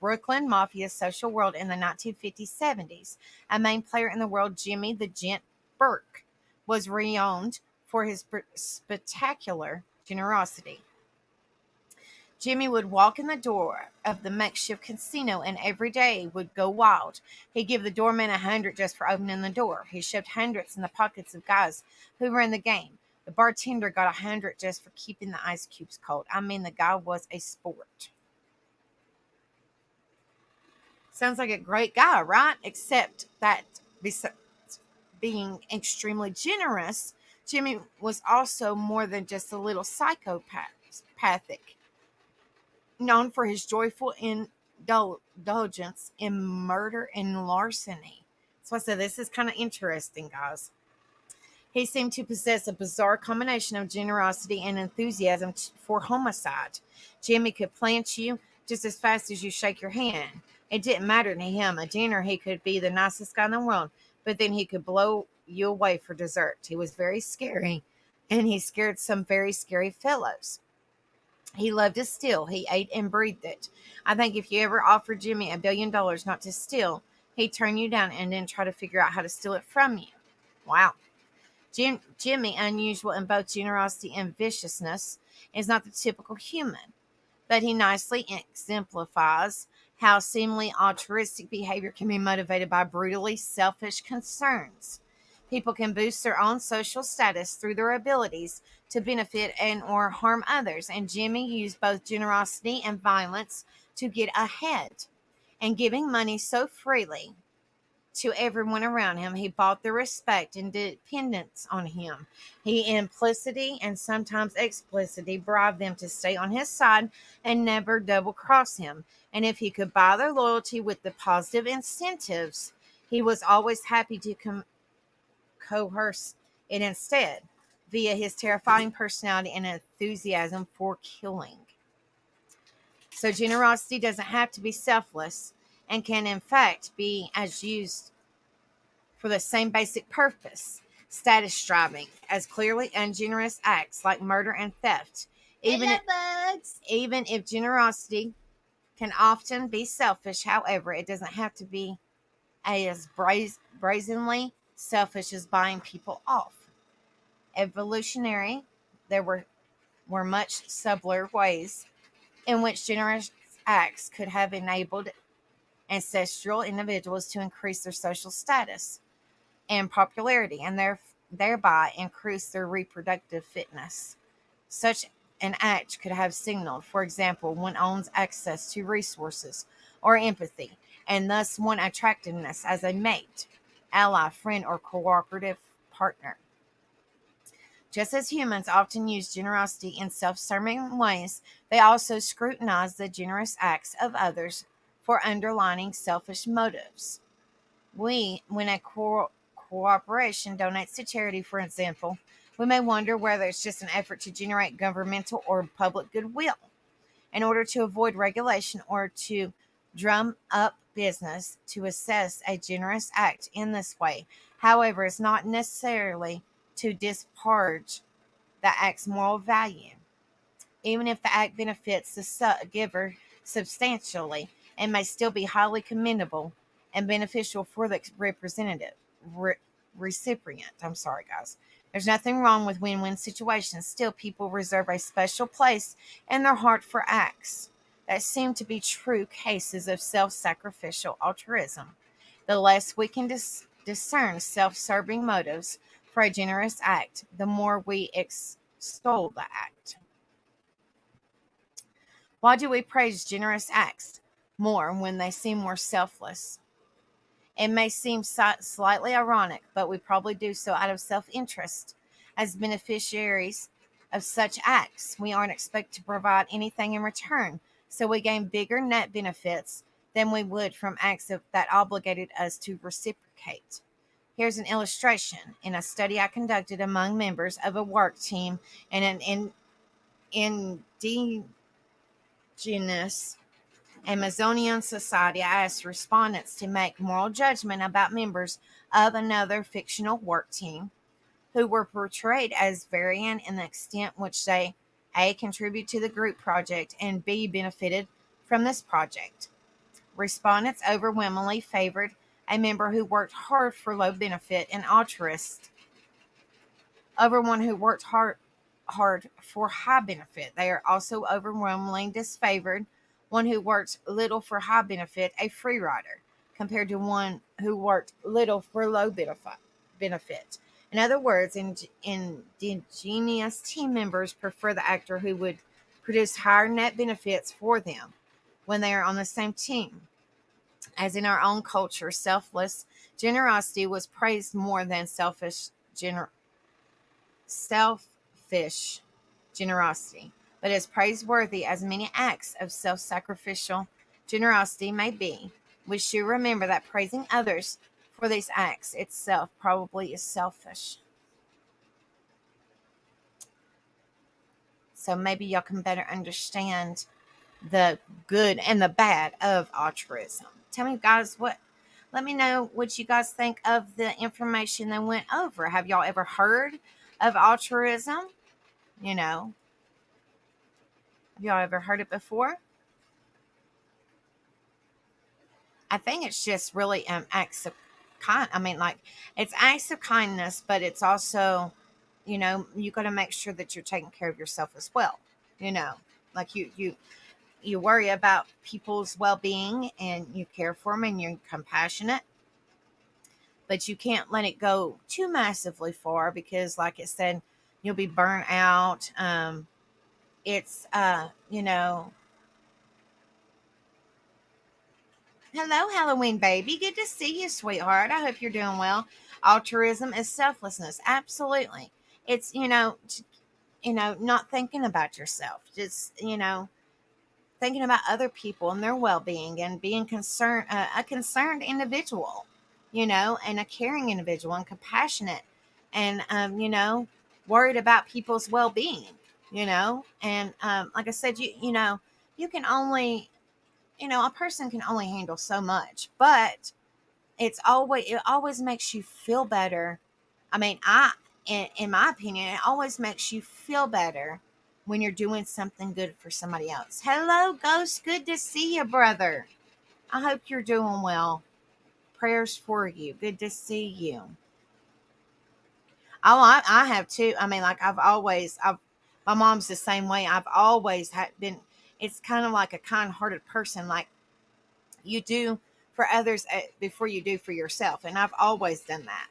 [SPEAKER 2] Brooklyn Mafia's social world in the 1950s-70s. A main player in the world, Jimmy the Gent Burke, was renowned for his spectacular generosity. Jimmy would walk in the door of the makeshift casino and every day would go wild. He'd give the doorman $100 just for opening the door. He shoved hundreds in the pockets of guys who were in the game. The bartender got $100 just for keeping the ice cubes cold. I mean, the guy was a sport. Sounds like a great guy, right? Except that being extremely generous, Jimmy was also more than just a little psychopathic, known for his joyful indulgence in murder and larceny. So I said, this is kind of interesting, guys. He seemed to possess a bizarre combination of generosity and enthusiasm for homicide. Jimmy could plant you just as fast as you shake your hand. It didn't matter to him. At dinner, he could be the nicest guy in the world, but then he could blow you away for dessert. He was very scary, and he scared some very scary fellows. He loved to steal. He ate and breathed it. I think if you ever offered Jimmy $1 billion not to steal, he'd turn you down and then try to figure out how to steal it from you. Wow. Jimmy, unusual in both generosity and viciousness, is not the typical human, but he nicely exemplifies how seemingly altruistic behavior can be motivated by brutally selfish concerns. People can boost their own social status through their abilities to benefit and or harm others, and Jimmy used both generosity and violence to get ahead. And giving money so freely to everyone around him, he bought the respect and dependence on him. He implicitly and sometimes explicitly bribed them to stay on his side and never double cross him. And if he could buy their loyalty with the positive incentives, he was always happy to coerce it instead via his terrifying personality and enthusiasm for killing. So generosity doesn't have to be selfless and can in fact be as used for the same basic purpose, status striving, as clearly ungenerous acts like murder and theft. Even if generosity can often be selfish, however, it doesn't have to be as brazenly selfish as buying people off. Evolutionary, there were much subtler ways in which generous acts could have enabled ancestral individuals to increase their social status and popularity and thereby increase their reproductive fitness. Such an act could have signaled, for example, one owns access to resources or empathy, and thus one attractiveness as a mate, ally, friend, or cooperative partner. Just as humans often use generosity in self serving ways, they also scrutinize the generous acts of others for underlying selfish motives. When a corporation donates to charity, for example, we may wonder whether it's just an effort to generate governmental or public goodwill in order to avoid regulation or to drum up business. To assess a generous act in this way, however, is not necessarily to disparage the act's moral value, even if the act benefits the giver substantially, and may still be highly commendable and beneficial for the recipient. I'm sorry, guys. There's nothing wrong with win-win situations. Still, people reserve a special place in their heart for acts that seem to be true cases of self-sacrificial altruism. The less we can discern self-serving motives for a generous act, the more we extol the act. Why do we praise generous acts more when they seem more selfless? It may seem slightly ironic, but we probably do so out of self-interest. As beneficiaries of such acts, we aren't expected to provide anything in return, so we gain bigger net benefits than we would from acts that obligated us to reciprocate. Here's an illustration. In a study I conducted among members of a work team in an indigenous Amazonian society, I asked respondents to make moral judgment about members of another fictional work team who were portrayed as varying in the extent which they A. contribute to the group project and B. benefited from this project. Respondents overwhelmingly favored a member who worked hard for low benefit and altruist over one who worked hard for high benefit. They are also overwhelmingly disfavored one who worked little for high benefit, a free rider, compared to one who worked little for low benefit. In other words, indigenous team members prefer the actor who would produce higher net benefits for them when they are on the same team. As in our own culture, selfless Generosity was praised more than selfish generosity, but as praiseworthy as many acts of self-sacrificial generosity may be, we should remember that praising others for these acts itself probably is selfish. So maybe y'all can better understand the good and the bad of altruism. Tell me, guys, let me know what you guys think of the information that went over. Have y'all ever heard of altruism? You know, have y'all ever heard it before? I think it's just really acts of kind. I mean, like, it's acts of kindness, but it's also, you got to make sure that you're taking care of yourself as well. You know, like you worry about people's well-being and you care for them and you're compassionate, but you can't let it go too massively far because, like it said, you'll be burnt out. It's hello, Halloween baby. Good to see you, sweetheart. I hope you're doing well. Altruism is selflessness. Absolutely. It's, not thinking about yourself. Just, thinking about other people and their well-being and being concerned, a concerned individual, and a caring individual and compassionate and, worried about people's well-being, and, like I said, you can only, a person can only handle so much, but it always makes you feel better. I mean, in my opinion, it always makes you feel better when you're doing something good for somebody else. Hello, Ghost. Good to see you, brother. I hope you're doing well. Prayers for you. Good to see you. Oh, I have too. I mean, like my mom's the same way. I've always been, it's kind of like a kind-hearted person. Like, you do for others before you do for yourself. And I've always done that.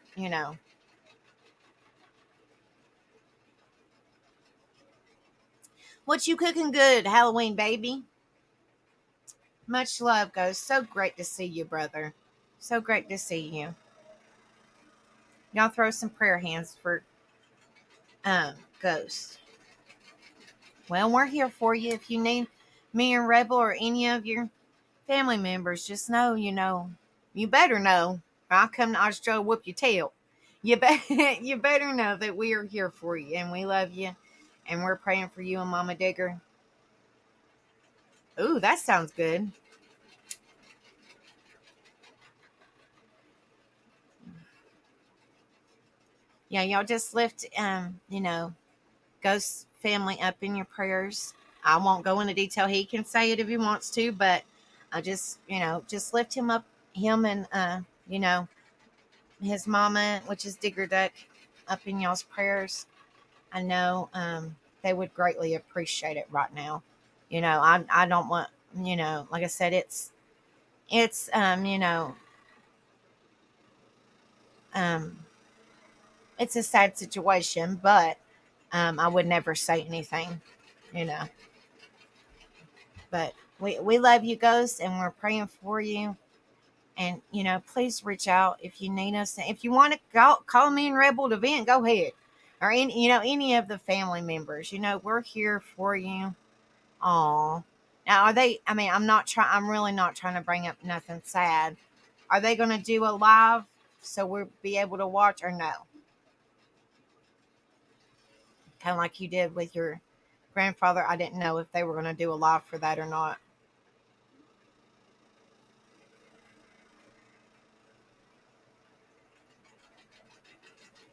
[SPEAKER 2] What you cooking good, Halloween baby? Much love, Ghost. So great to see you, brother. So great to see you. Y'all throw some prayer hands for Ghost. Well, we're here for you. If you need me and Rebel or any of your family members, just know, you better know. Or I'll come to Australia, whoop your tail. You better know that we are here for you and we love you and we're praying for you and Mama Digger. Ooh, that sounds good. Yeah, y'all just lift Ghost family up in your prayers. I won't go into detail. He can say it if he wants to, but I just lift him up, him and his mama, which is Digger Duck, up in y'all's prayers. I know they would greatly appreciate it right now. I don't want, like I said, it's um it's a sad situation, but I would never say anything, you know. But we love you, Ghost, and we're praying for you. And please reach out if you need us. If you want to call me and Rebel to vent, go ahead. Or any of the family members. We're here for you. Aw. Now, are they? I mean, I'm really not trying to bring up nothing sad. Are they going to do a live so we'll be able to watch, or no? Kind of like you did with your grandfather. I didn't know if they were going to do a live for that or not.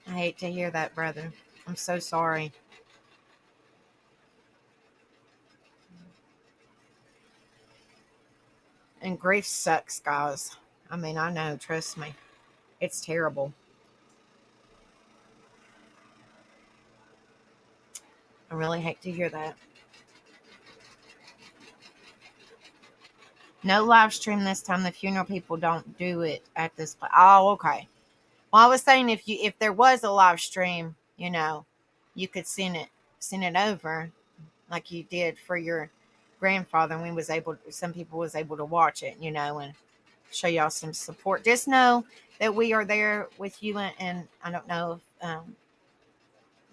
[SPEAKER 2] I hate to hear that, brother. I'm so sorry. And grief sucks, guys. I mean, I know, trust me. It's terrible. I really hate to hear that. No live stream this time. The funeral people don't do it at this place. Oh, okay. Well, I was saying if there was a live stream, you could send it over like you did for your grandfather, and some people was able to watch it, and show y'all some support. Just know that we are there with you, and I don't know if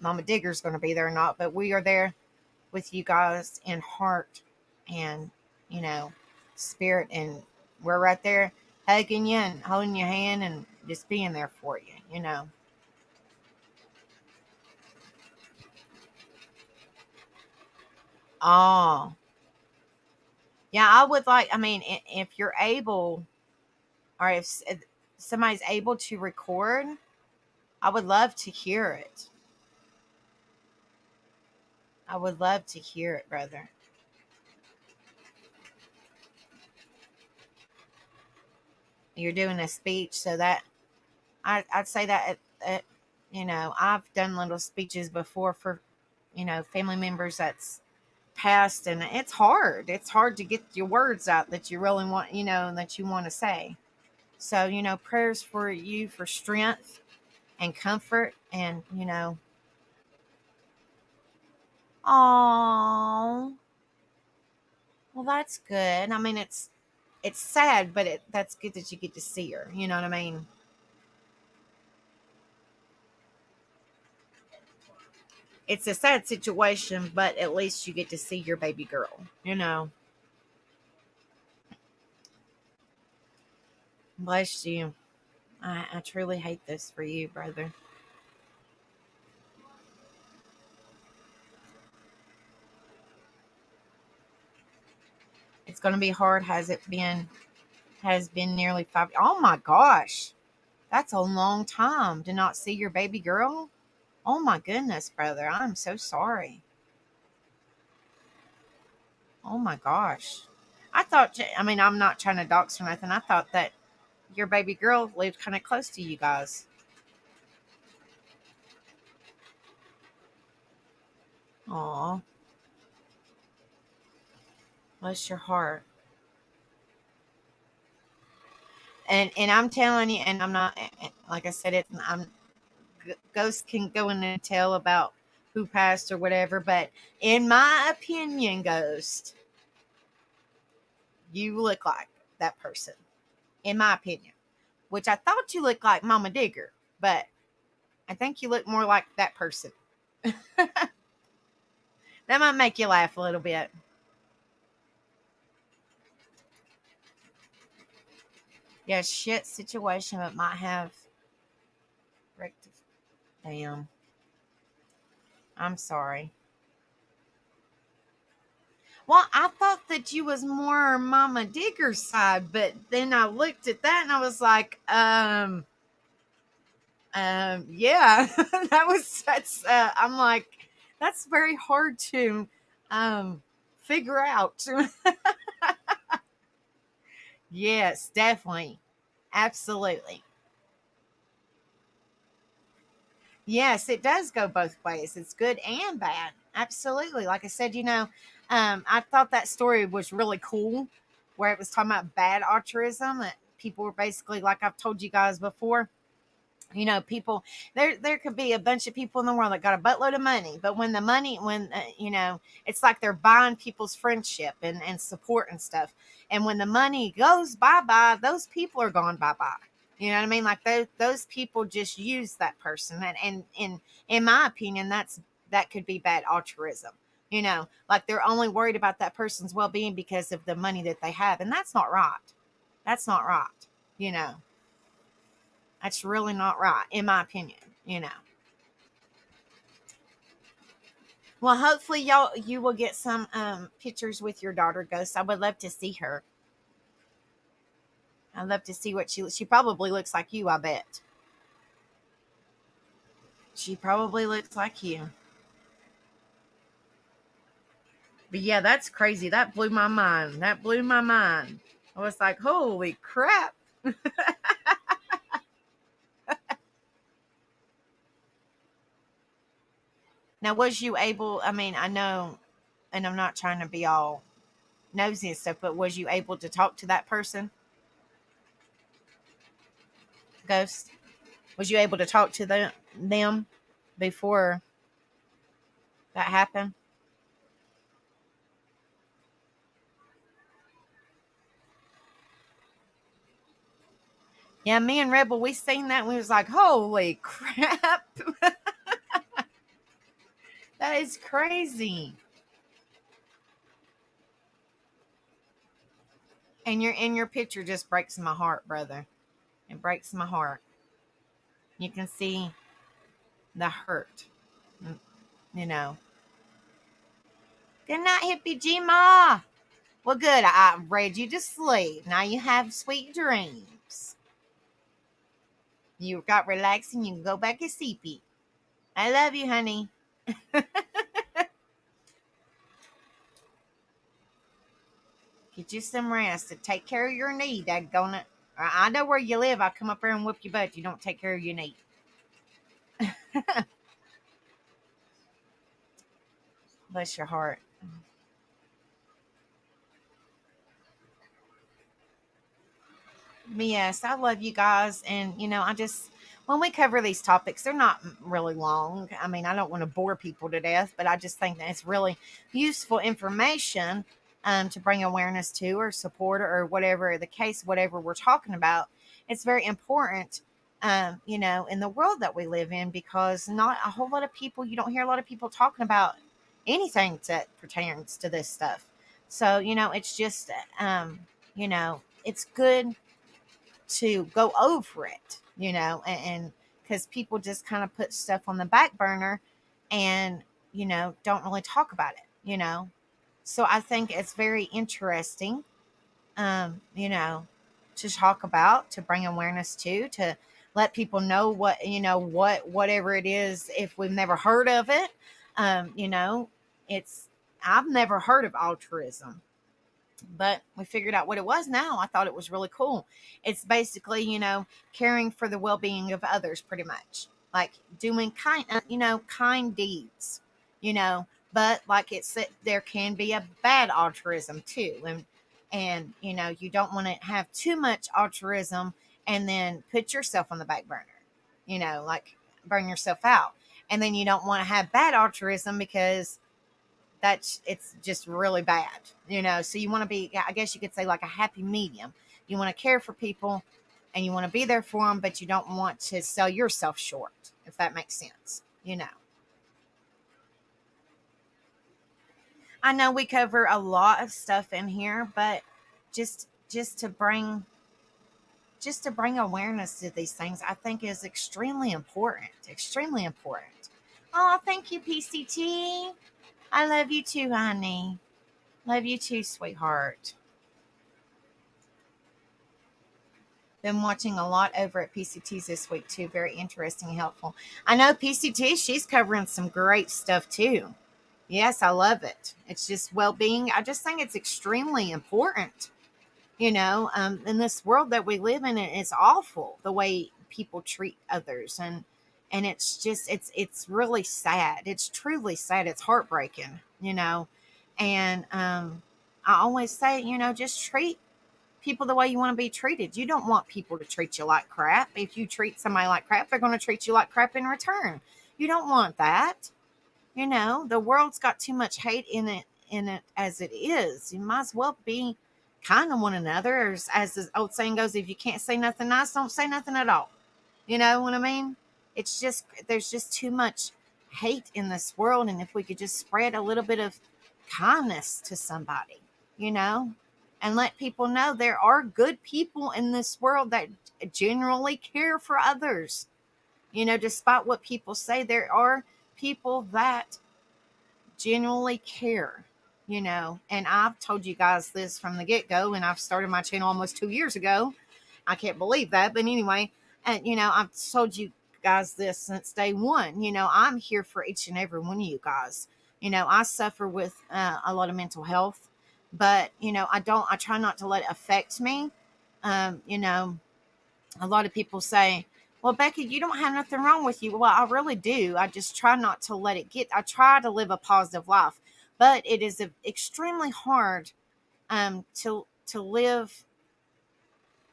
[SPEAKER 2] Mama Digger's going to be there or not, but we are there with you guys in heart and, you know, spirit, and we're right there hugging you and holding your hand and just being there for you, you know. Oh, yeah, I would like, I mean, if you're able, or if somebody's able to record, I would love to hear it. I would love to hear it, brother. You're doing a speech, so that I'd say that, you know, I've done little speeches before for, you know, family members that's passed, and it's hard. It's hard to get your words out that you really want, you know, and that you want to say. So, you know, prayers for you for strength and comfort, and, you know, oh, well, that's good. I mean, it's sad, but that's good that you get to see her. You know what I mean? It's a sad situation, but at least you get to see your baby girl. You know, bless you. I truly hate this for you, brother. It's going to be hard. Has been nearly 5. Oh my gosh, that's a long time to not see your baby girl. Oh my goodness, brother, I'm so sorry. Oh my gosh. I mean, I'm not trying to dox or nothing. I thought that your baby girl lived kind of close to you guys. Aw, bless your heart. And I'm telling you, and I'm not, like I said, ghosts can go in and tell about who passed or whatever, but in my opinion, Ghost, you look like that person. In my opinion, which I thought you looked like Mama Digger, but I think you look more like that person. That might make you laugh a little bit. Yeah, shit situation, but might have rectified. Damn. I'm sorry. Well, I thought that you was more Mama Digger's side, but then I looked at that and I was like, yeah, I'm like, that's very hard to, figure out. Yes, definitely. Absolutely. Yes, it does go both ways. It's good and bad. Absolutely. Like I said, you know, I thought that story was really cool where it was talking about bad altruism. That people were basically, like I've told you guys before, you know, people, there could be a bunch of people in the world that got a buttload of money, but when you know, it's like they're buying people's friendship and support and stuff, and when the money goes bye-bye, those people are gone bye-bye. You know what I mean? Like those people just use that person, and in my opinion, that could be bad altruism. You know, like they're only worried about that person's well-being because of the money that they have, and that's not right. That's not right. You know, that's really not right, in my opinion, you know. Well, hopefully you will get some pictures with your daughter, Ghost. I would love to see her. I'd love to see what she probably looks like you, I bet. She probably looks like you. But yeah, that's crazy. That blew my mind. That blew my mind. I was like, holy crap. Now, was you able, I mean, I know, and I'm not trying to be all nosy and stuff, but was you able to talk to that person, Ghost? Was you able to talk to them before that happened? Yeah, me and Rebel, we seen that and we was like, holy crap. That is crazy. And your picture just breaks my heart, brother. It breaks my heart. You can see the hurt, you know. Good night, hippie G-Ma. Well, good. I read you to sleep. Now you have sweet dreams. You got relaxing. You can go back to sleepy. I love you, honey. Get you some rest and take care of your knee. I know where you live. I'll come up here and whoop your butt. You don't take care of your knee. Bless your heart. Yes, I love you guys. And, when we cover these topics, they're not really long. I mean, I don't want to bore people to death, but I just think that it's really useful information to bring awareness to or support or whatever the case, whatever we're talking about. It's very important, in the world that we live in, because not a whole lot of people, you don't hear a lot of people talking about anything that pertains to this stuff. So, it's just, it's good to go over it, and because people just kind of put stuff on the back burner and, don't really talk about it, So I think it's very interesting, to talk about, to bring awareness to let people know whatever it is, if we've never heard of it. It's, I've never heard of altruism, but we figured out what it was now. I thought it was really cool. It's basically, caring for the well-being of others, pretty much. Like doing kind deeds, but like it said, there can be a bad altruism too. And you don't want to have too much altruism and then put yourself on the back burner, like burn yourself out. And then you don't want to have bad altruism because it's just really bad, so you want to be, I guess you could say, like a happy medium. You want to care for people and you want to be there for them, but you don't want to sell yourself short, if that makes sense. I know we cover a lot of stuff in here, but just to bring awareness to these things, I think is extremely important. Oh, thank you, PCT. I love you too, honey. Love you too, sweetheart. Been watching a lot over at PCT's this week too. Very interesting and helpful. I know PCT, she's covering some great stuff too. Yes, I love it. It's just well-being. I just think it's extremely important. In this world that we live in, it's awful the way people treat others, and it's just it's really sad. It's truly sad. It's heartbreaking. And I always say, just treat people the way you want to be treated. You don't want people to treat you like crap. If you treat somebody like crap, they're going to treat you like crap in return. You don't want that. The world's got too much hate in it as it is. You might as well be kind of one another. As the old saying goes, if you can't say nothing nice, don't say nothing at all. You know what I mean? It's just, there's just too much hate in this world. And if we could just spread a little bit of kindness to somebody, and let people know there are good people in this world that generally care for others. Despite what people say, there are people that genuinely care, and I've told you guys this from the get-go, and I've started my channel almost 2 years ago. I can't believe that, but anyway, and I've told you guys this since day one. I'm here for each and every one of you guys. I suffer with a lot of mental health, but I try not to let it affect me. A lot of people say, well, Becky, you don't have nothing wrong with you. Well, I really do. I just try not to let it I try to live a positive life, but it is extremely hard to live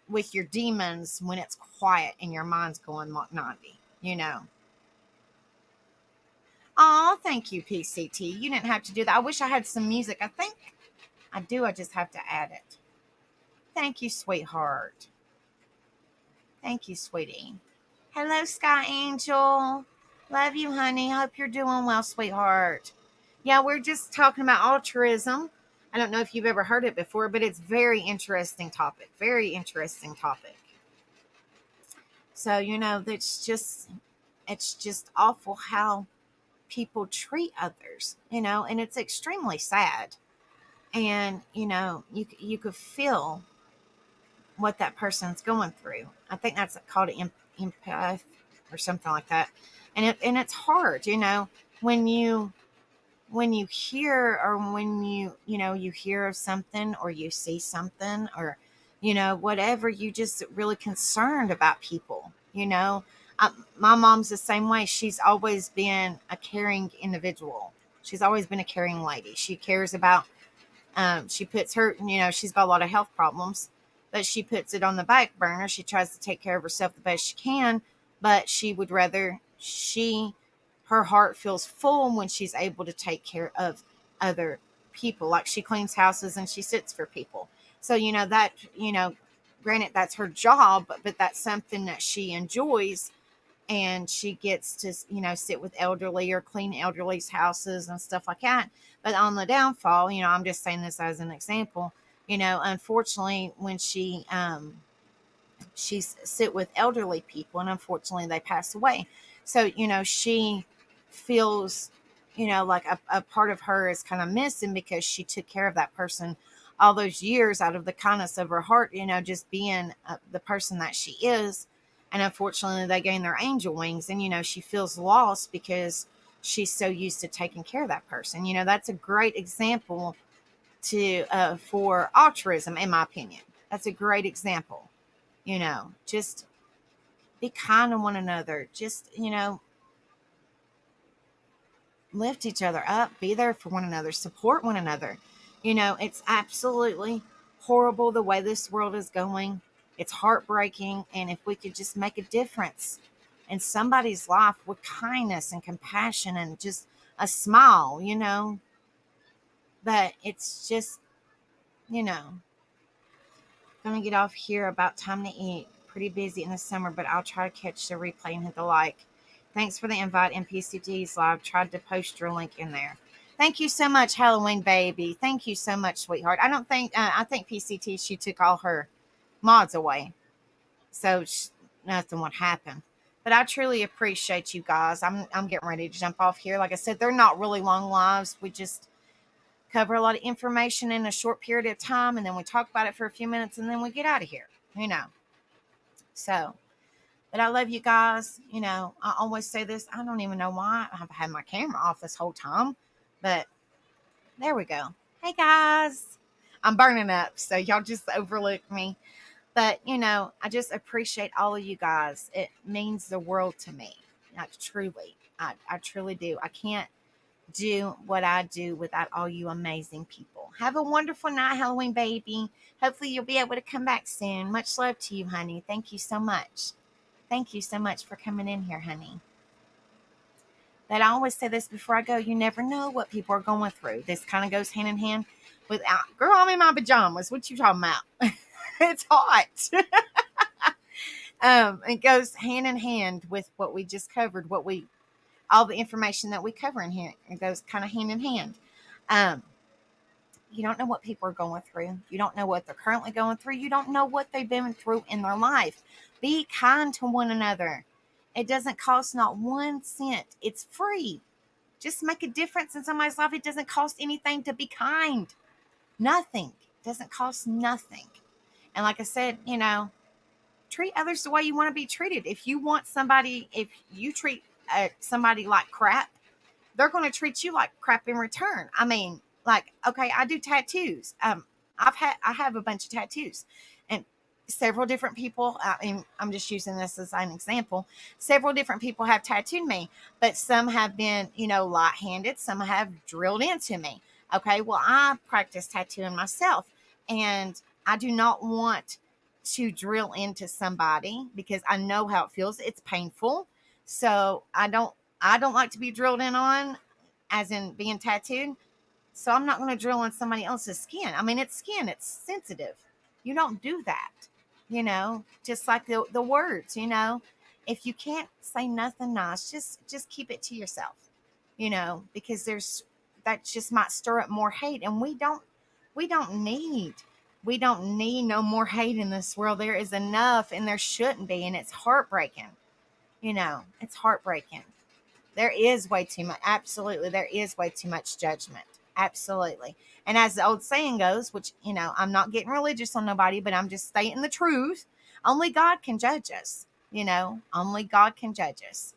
[SPEAKER 2] with your demons when it's quiet and your mind's going Mach 90. Oh, thank you, PCT. You didn't have to do that. I wish I had some music. I think I do. I just have to add it. Thank you, sweetheart. Thank you, sweetie. Hello, Sky Angel. Love you, honey. Hope you're doing well, sweetheart. Yeah, we're just talking about altruism. I don't know if you've ever heard it before, but it's very interesting topic. Very interesting topic. So, it's just awful how people treat others, and it's extremely sad. And, you could feel what that person's going through. I think that's called empath or something like that. And it's hard, when you hear, or when you hear of something, or you see something, or whatever, you just really concerned about people. My mom's the same way. She's always been a caring individual. She's always been a caring lady. She cares about, she puts her, she's got a lot of health problems, but she puts it on the back burner. She tries to take care of herself the best she can, but she would rather, her heart feels full when she's able to take care of other people. Like, she cleans houses and she sits for people. So, granted, that's her job, but that's something that she enjoys. And she gets to, sit with elderly or clean elderly's houses and stuff like that. But on the downfall, I'm just saying this as an example, unfortunately, when she's sit with elderly people, and unfortunately they pass away. So, she feels, like a part of her is kind of missing, because she took care of that person all those years out of the kindness of her heart, just being the person that she is. And unfortunately they gain their angel wings, and, she feels lost because she's so used to taking care of that person. That's a great example to for altruism, in my opinion. That's a great example. Just be kind to one another. Just, lift each other up, be there for one another, support one another. It's absolutely horrible the way this world is going. It's heartbreaking. And if we could just make a difference in somebody's life with kindness and compassion and just a smile, but it's just, gonna get off here, about time to eat. Pretty busy in the summer, but I'll try to catch the replay and hit the like. Thanks for the invite, MPCT's live. Tried to post your link in there. Thank you so much, Halloween baby. Thank you so much, sweetheart. I think PCT, she took all her mods away, so nothing would happen. But I truly appreciate you guys. I'm getting ready to jump off here. Like I said, they're not really long lives. We just cover a lot of information in a short period of time, and then we talk about it for a few minutes, and then we get out of here. So, but I love you guys. I always say this. I don't even know why I've had my camera off this whole time, but there we go. Hey guys, I'm burning up, so y'all just overlook me. But, I just appreciate all of you guys. It means the world to me. Like, truly. I truly do. I can't do what I do without all you amazing people. Have a wonderful night, Halloween baby. Hopefully you'll be able to come back soon. Much love to you, honey. Thank you so much. Thank you so much for coming in here, honey. But I always say this before I go, you never know what people are going through. This kind of goes hand in hand with, girl, I'm in my pajamas. What you talking about? It's hot. It goes hand in hand with what we just covered, all the information that we cover in here. It goes kind of hand in hand. You don't know what people are going through. You don't know what they're currently going through. You don't know what they've been through in their life. Be kind to one another. It doesn't cost not 1 cent. It's free. Just make a difference in somebody's life. It doesn't cost anything to be kind. Nothing. It doesn't cost nothing. And like I said, treat others the way you want to be treated. If you treat somebody like crap, they're going to treat you like crap in return. I mean, like, okay, I do tattoos. I have a bunch of tattoos, and several different people, I'm just using this as an example. Several different people have tattooed me, but some have been, light-handed. Some have drilled into me. Okay, well, I practice tattooing myself, and I do not want to drill into somebody because I know how it feels. It's painful. So I don't like to be drilled in on, as in being tattooed. So I'm not going to drill on somebody else's skin. I mean, it's skin. It's sensitive. You don't do that. just like the words, if you can't say nothing nice, just keep it to yourself, because that just might stir up more hate. And we don't need no more hate in this world. There is enough, and there shouldn't be. And it's heartbreaking. It's heartbreaking. There is way too much. Absolutely. There is way too much judgment. Absolutely. And as the old saying goes, which, I'm not getting religious on nobody, but I'm just stating the truth. Only God can judge us. Only God can judge us.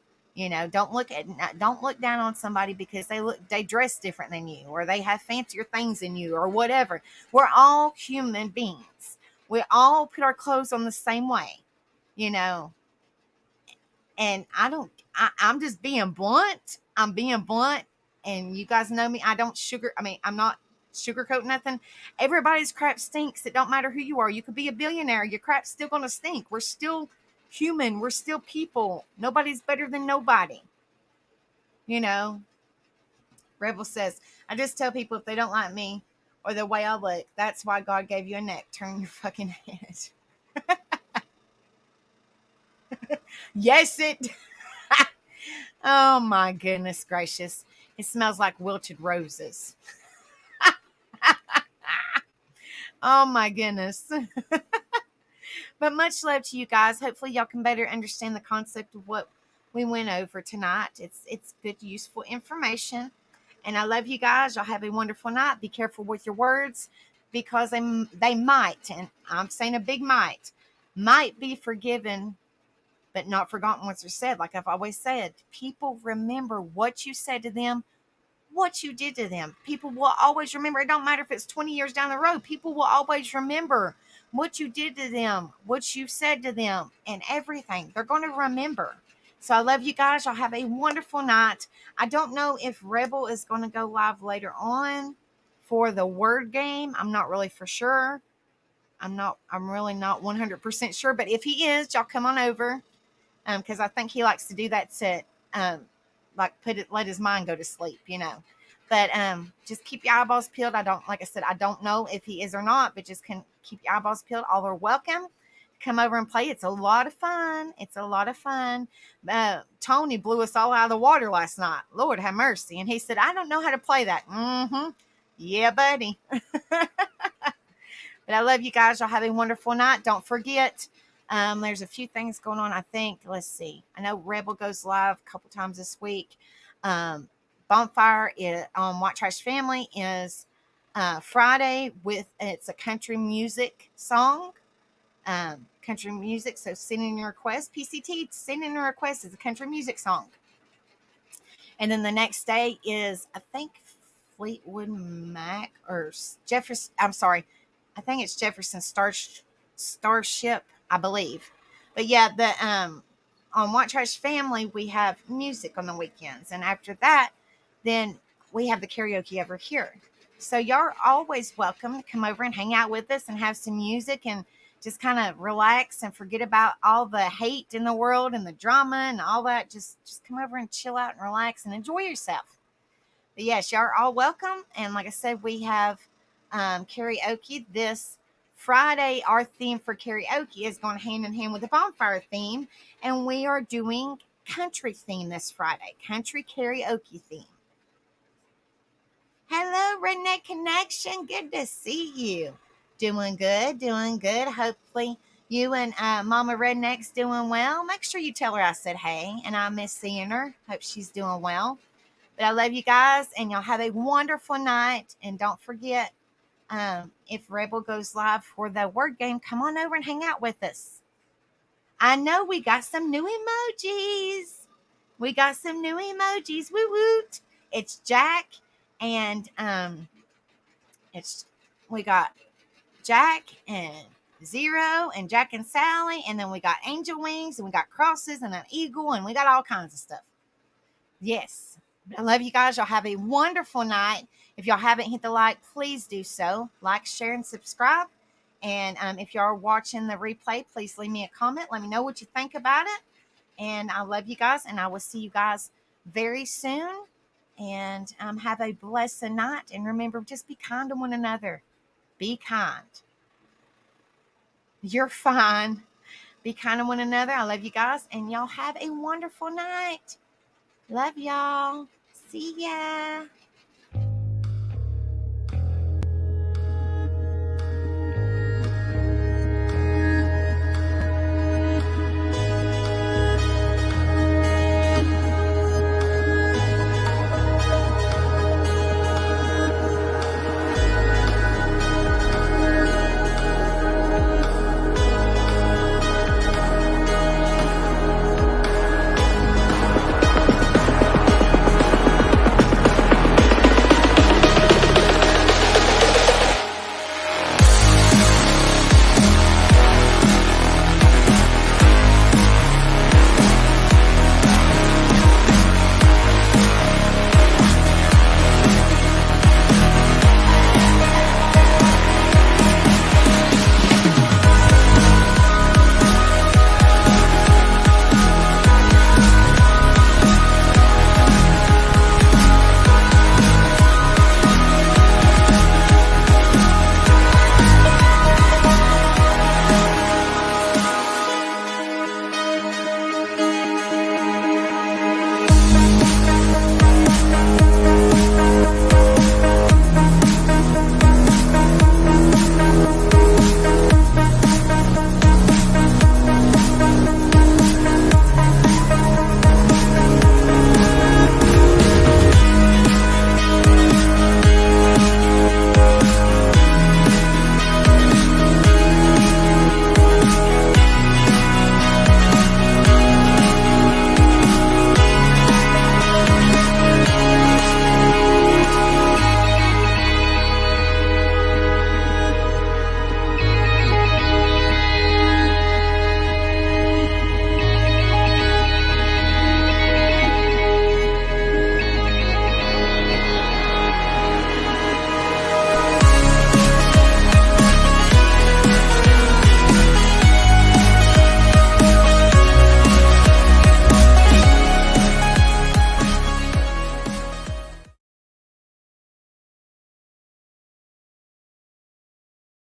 [SPEAKER 2] Don't look down on somebody because they dress different than you, or they have fancier things than you, or whatever. We're all human beings. We all put our clothes on the same way, you know, and I'm just being blunt. I'm being blunt. And you guys know me. I'm not sugarcoat nothing. Everybody's crap stinks. It don't matter who you are. You could be a billionaire. Your crap's still going to stink. We're still human. We're still people. Nobody's better than nobody. Rebel says, I just tell people if they don't like me or the way I look, that's why God gave you a neck. Turn your fucking head. Yes, it. Oh my goodness gracious. It smells like wilted roses. Oh my goodness. But much love to you guys. Hopefully y'all can better understand the concept of what we went over tonight. It's good, useful information. And I love you guys. Y'all have a wonderful night. Be careful with your words, because they might, and I'm saying a big might be forgiven, but not forgotten once they're said. Like I've always said, people remember what you said to them, what you did to them. People will always remember. It don't matter if it's 20 years down the road. People will always remember what you did to them, what you said to them, and everything. They're going to remember. So I love you guys. Y'all have a wonderful night. I don't know if Rebel is going to go live later on for the word game. I'm not really for sure. I'm really not 100% sure. But if he is, y'all come on over. Because I think he likes to do that to let his mind go to sleep, But just keep your eyeballs peeled. Like I said, I don't know if he is or not, but just keep your eyeballs peeled. All are welcome. Come over and play. It's a lot of fun. Tony blew us all out of the water last night. Lord have mercy. And he said, I don't know how to play that. Mm-hmm. Yeah, buddy. But I love you guys. Y'all have a wonderful night. Don't forget, there's a few things going on, I think. Let's see. I know Rebel goes live a couple times this week. Bonfire on White Trash Family is Friday it's a country music song. Country music. So send in your request. PCT, send in your request. It's a country music song. And then the next day is, I think, Fleetwood Mac or Jefferson. I'm sorry. I think it's Jefferson Starship, I believe. But yeah, on White Trash Family, we have music on the weekends. And after that, then we have the karaoke over here. So y'all are always welcome to come over and hang out with us and have some music and just kind of relax and forget about all the hate in the world and the drama and all that. Just come over and chill out and relax and enjoy yourself. But yes, y'all are all welcome. And like I said, we have karaoke this Friday. Our theme for karaoke is going hand in hand with the bonfire theme. And we are doing country theme this Friday. Country karaoke theme. Hello, Redneck Connection. Good to see you. Doing good. Hopefully you and Mama Redneck's doing well. Make sure you tell her I said hey, and I miss seeing her. Hope she's doing well. But I love you guys, and y'all have a wonderful night. And don't forget, if Rebel goes live for the word game, come on over and hang out with us. I know we got some new emojis. Woo woot. It's Jack, and we got Jack and Zero and Jack and Sally, and then we got angel wings, and we got crosses and an eagle, and we got all kinds of stuff. Yes. I love you guys. Y'all have a wonderful night. If y'all haven't hit the like, please do so. Like, share, and subscribe. And if y'all are watching the replay, please leave me a comment. Let me know what you think about it. And I love you guys, and I will see you guys very soon. And have a blessed night. And remember, just be kind to one another. Be kind. You're fine. Be kind to one another. I love you guys, and y'all have a wonderful night. Love y'all. See ya.